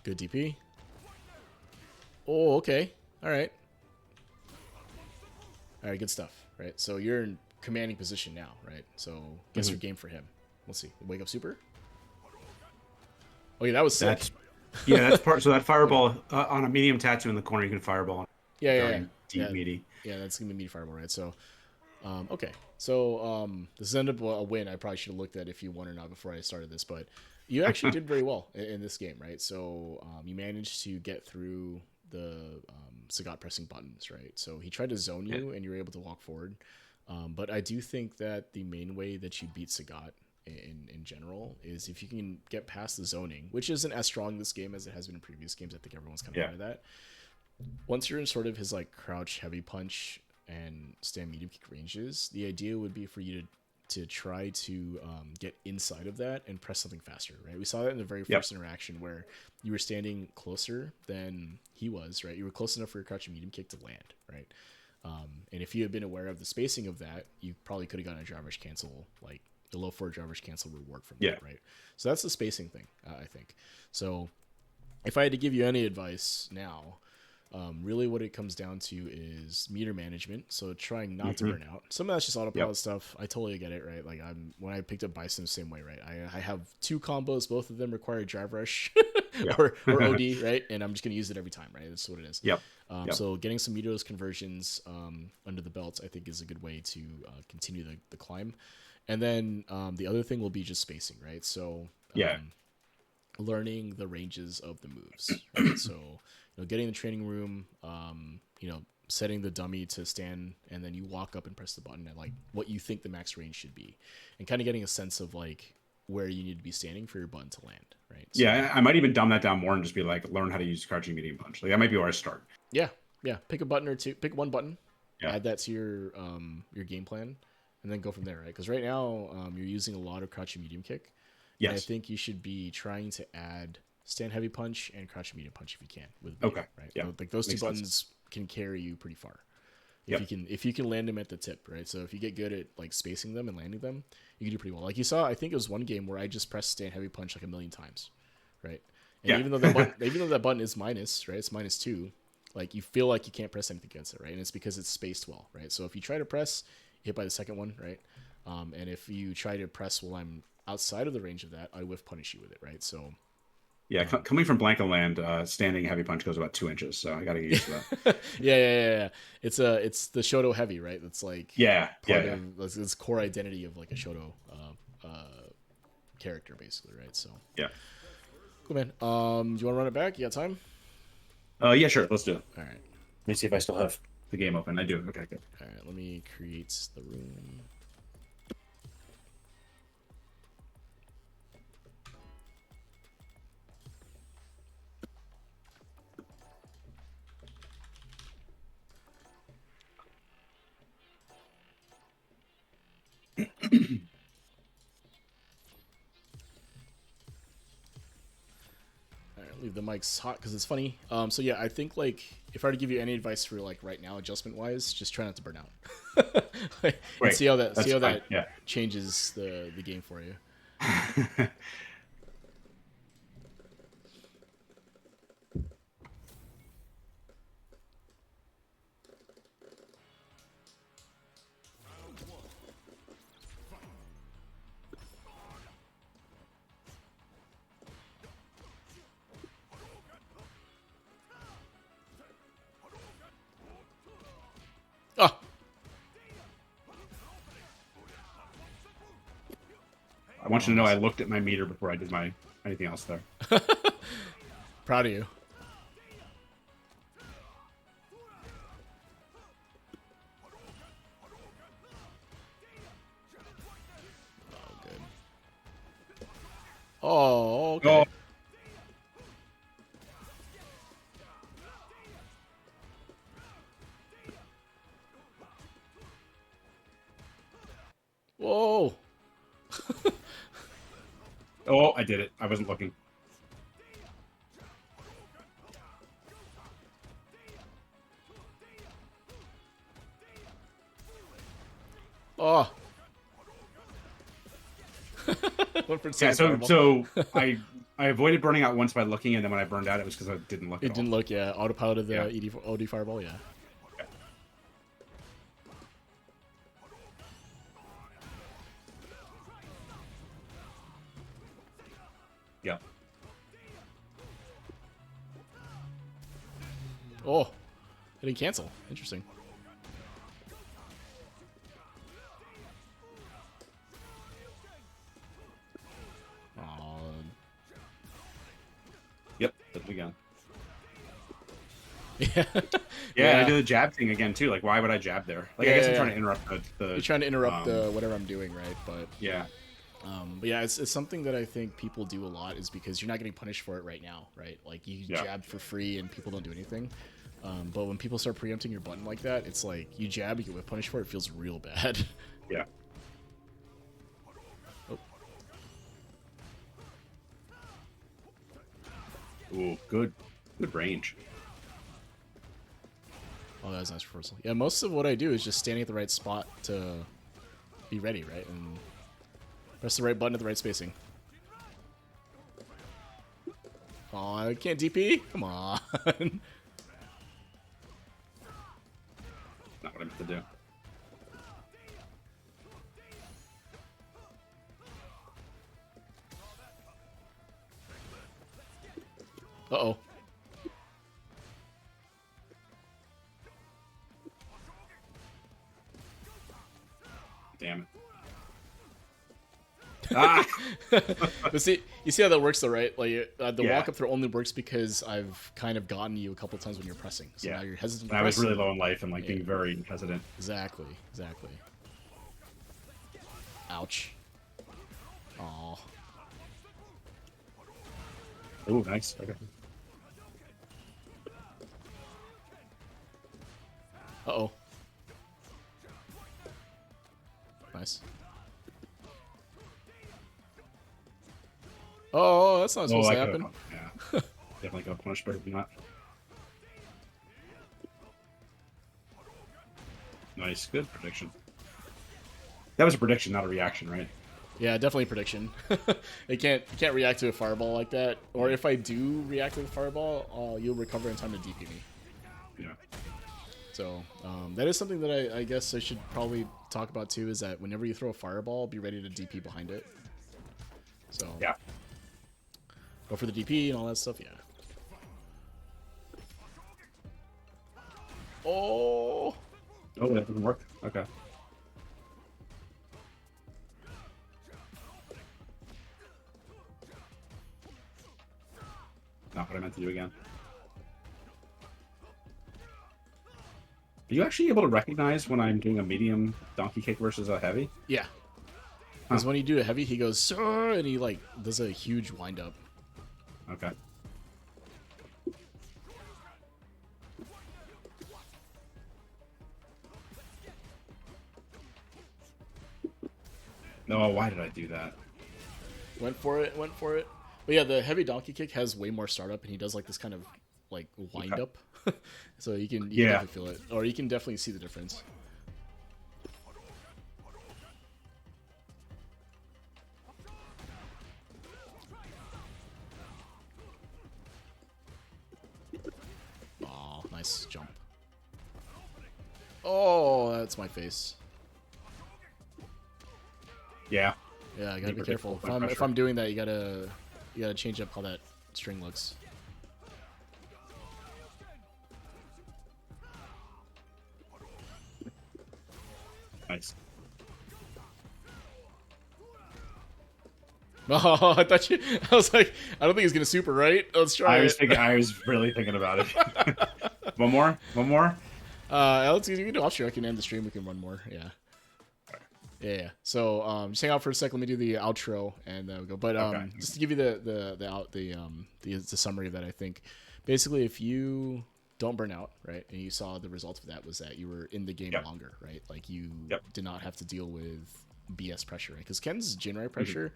good DP. Oh, okay, all right. All right, good stuff, right? So you're in commanding position now, right? So guess your game for him. Let's see. Wake up super. Oh yeah, that was sick. That's part. So that fireball on a medium tattoo in the corner, you can fireball. Deep meaty. Yeah, that's gonna be meaty fireball, right? So, okay. So this ended up a win. I probably should have looked at if you won or not before I started this, but you actually did very well in this game, right? So you managed to get through the Sagat pressing buttons, right? So he tried to zone you, and you were able to walk forward. But I do think that the main way that you beat Sagat in general is if you can get past the zoning, which isn't as strong this game as it has been in previous games. I think everyone's kind of aware of that. Once you're in sort of his like crouch heavy punch and stand medium kick ranges, the idea would be for you to try to get inside of that and press something faster, right? We saw that in the very first interaction where you were standing closer than he was, right? You were close enough for your crouch and medium kick to land, right? And if you had been aware of the spacing of that, you probably could have gotten a driver's cancel, like the low forward driver's cancel reward from that, right? So that's the spacing thing, I think. So if I had to give you any advice now, Really, what it comes down to is meter management. So trying not to Mm-hmm. burn out. Some of that's just autopilot Yep. stuff. I totally get it, right? Like when I picked up Bison the same way, right? I have two combos. Both of them require drive rush Yeah. or OD, right? And I'm just gonna use it every time, right? That's what it is. Yep. Yep. So getting some meterless conversions under the belt, I think, is a good way to continue the climb. And then the other thing will be just spacing, right? So Yeah. learning the ranges of the moves, right? So getting the training room, setting the dummy to stand, and then you walk up and press the button at like what you think the max range should be, and kind of getting a sense of like where you need to be standing for your button to land, right? So Yeah. I might even dumb that down more and just be like, learn how to use crouching medium punch. Like that might be where I start. yeah, pick a button or two, pick one button, Yeah. add that to your game plan, and then go from there, right? Because right now you're using a lot of crouching medium kick, and I Yes. think you should be trying to add stand heavy punch and crouching medium punch if you can with meter, Okay. right? Yeah. Like those two Makes sense. buttons can carry you pretty far Yep. if you can land them at the tip, right? So if you get good at like spacing them and landing them, you can do pretty well. Like you saw, I think it was one game where I just pressed stand heavy punch like a million times, right? And Yeah. even though that button is minus, right? It's -2. Like you feel like you can't press anything against it, right? And it's because it's spaced well, right? So if you try to press, you hit by the second one, right? And if you try to press while I'm outside of the range of that, I whiff punish you with it, right? So Yeah. Coming from Blanca Land, standing heavy punch goes about 2 inches. So I got to get used to that. yeah. It's the Shoto heavy, right? That's like Yeah. Yeah. part Yeah. of this core identity of like a Shoto character, basically, right? So Yeah. cool, man. Do you want to run it back? You got time? Yeah, sure. Let's do it. All right, Let me see if I still have. The game open. I do. Okay, good. all right. Let me create the room. All right, leave the mics hot because it's funny. So yeah, I think like if I were to give you any advice for like right now, adjustment wise, just try not to burn out. And Right. see how that That's fine. Yeah. changes the game for you. Oh, I want you to know I looked at my meter before I did my anything else there. proud of you. Oh, good. Oh, okay. Oh. Whoa. Oh, I did it. I wasn't looking. Oh. Went for Yeah, second so fireball. I avoided burning out once by looking, and then when I burned out, it was because I didn't look. It At all. didn't look, yeah. Autopiloted the Yeah. OD fireball, yeah. Okay. Yeah. Oh, it didn't cancel. Interesting. Oh, Yep. Did it again. yeah. Yeah, I did the jab thing again too. Like, why would I jab there? Like, I guess I'm trying to interrupt the. You're trying to interrupt the whatever I'm doing, right? Yeah. But yeah, it's something that I think people do a lot is because you're not getting punished for it right now, right? Like you Yeah. jab for free and people don't do anything. But when people start preempting your button like that, it's like you jab, you get whip punished for it, it feels real bad. Yeah. Oh. Ooh, good range. Oh, that was nice reversal. Yeah, most of what I do is just standing at the right spot to be ready, right? And press the right button at the right spacing. Oh, I can't DP? Come on. Not what I meant to do. Uh-oh. Damn it. Ah! But see, you see how that works though, right? Like the Yeah. walk up throw only works because I've kind of gotten you a couple times when you're pressing. So Yeah. now you're hesitant to And I was press. really low in life and like Yeah. being very hesitant. Exactly. Exactly. Ouch. Aw. Oh, nice. Okay. Uh-oh. Nice. Oh, that's not supposed to happen. Yeah. Definitely got punished better than that. Nice. Good prediction. That was a prediction, not a reaction, right? Yeah, definitely prediction. It can't react to a fireball like that. Or if I do react to the fireball, you'll recover in time to DP me. Yeah. So that is something that I guess I should probably talk about too. Is that whenever you throw a fireball, be ready to DP behind it. So Yeah. go for the DP and all that stuff. Yeah. Oh. Oh, that didn't work. Okay. Not what I meant to do again. Are you actually able to recognize when I'm doing a medium donkey kick versus a heavy? Yeah. Because when you do a heavy, he goes, "Sir," and he like does a huge wind up. Okay. No, why did I do that? Went for it. Went for it. But yeah, the heavy donkey kick has way more startup, and he does like this kind of like wind up. So you can definitely feel it, or you can definitely see the difference. Oh, nice jump. Oh, that's my face. Yeah. Yeah, I gotta be careful. If I'm doing that, you gotta change up how that string looks. Nice. Oh, I thought you. I was like, I don't think he's gonna super, right? Let's try it. I was really thinking about it. One more. Alex, you can do offshore. I can end the stream. We can run more. Yeah. Yeah. So just hang out for a sec. Let me do the outro and we'll go. But Okay. just to give you the summary of that, I think basically if you don't burn out, right, and you saw the result of that was that you were in the game longer, right? Like you did not have to deal with BS pressure, right? Because Ken's Jinrai pressure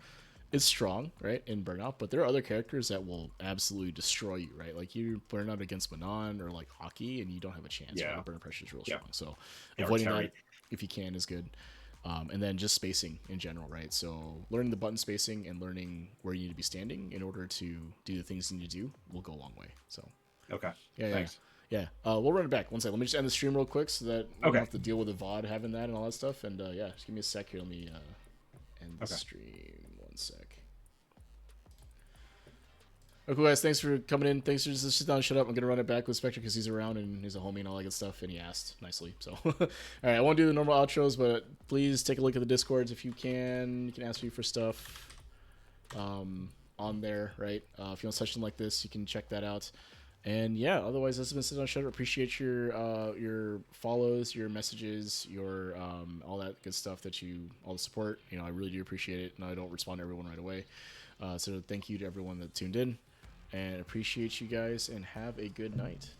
is strong, right, in burnout, but there are other characters that will absolutely destroy you, right? Like you burn out against Manon or like Hockey, and you don't have a chance. Yeah. Right? Burn pressure is real strong, so Yeah, avoiding that if you can is good. And then just spacing in general, right? So learning the button spacing and learning where you need to be standing in order to do the things you need to do will go a long way. So Okay. yeah, Thanks. yeah. We'll run it back. One second. Let me just end the stream real quick so that we don't have to deal with the VOD having that and all that stuff. And yeah, just give me a sec here. Let me end the stream. One sec. Okay, guys, thanks for coming in. Thanks for just sit down and shut up. I'm going to run it back with Spectre because he's around and he's a homie and all that good stuff, and he asked nicely. So, all right, I won't do the normal outros, but please take a look at the Discords if you can. You can ask me for stuff on there, right? If you want something like this, you can check that out. And yeah, otherwise, this has been Sit Down Shut Up. Appreciate your follows, your messages, your all that good stuff all the support. You know, I really do appreciate it, and I don't respond to everyone right away. So thank you to everyone that tuned in. And appreciate you guys, and have a good night.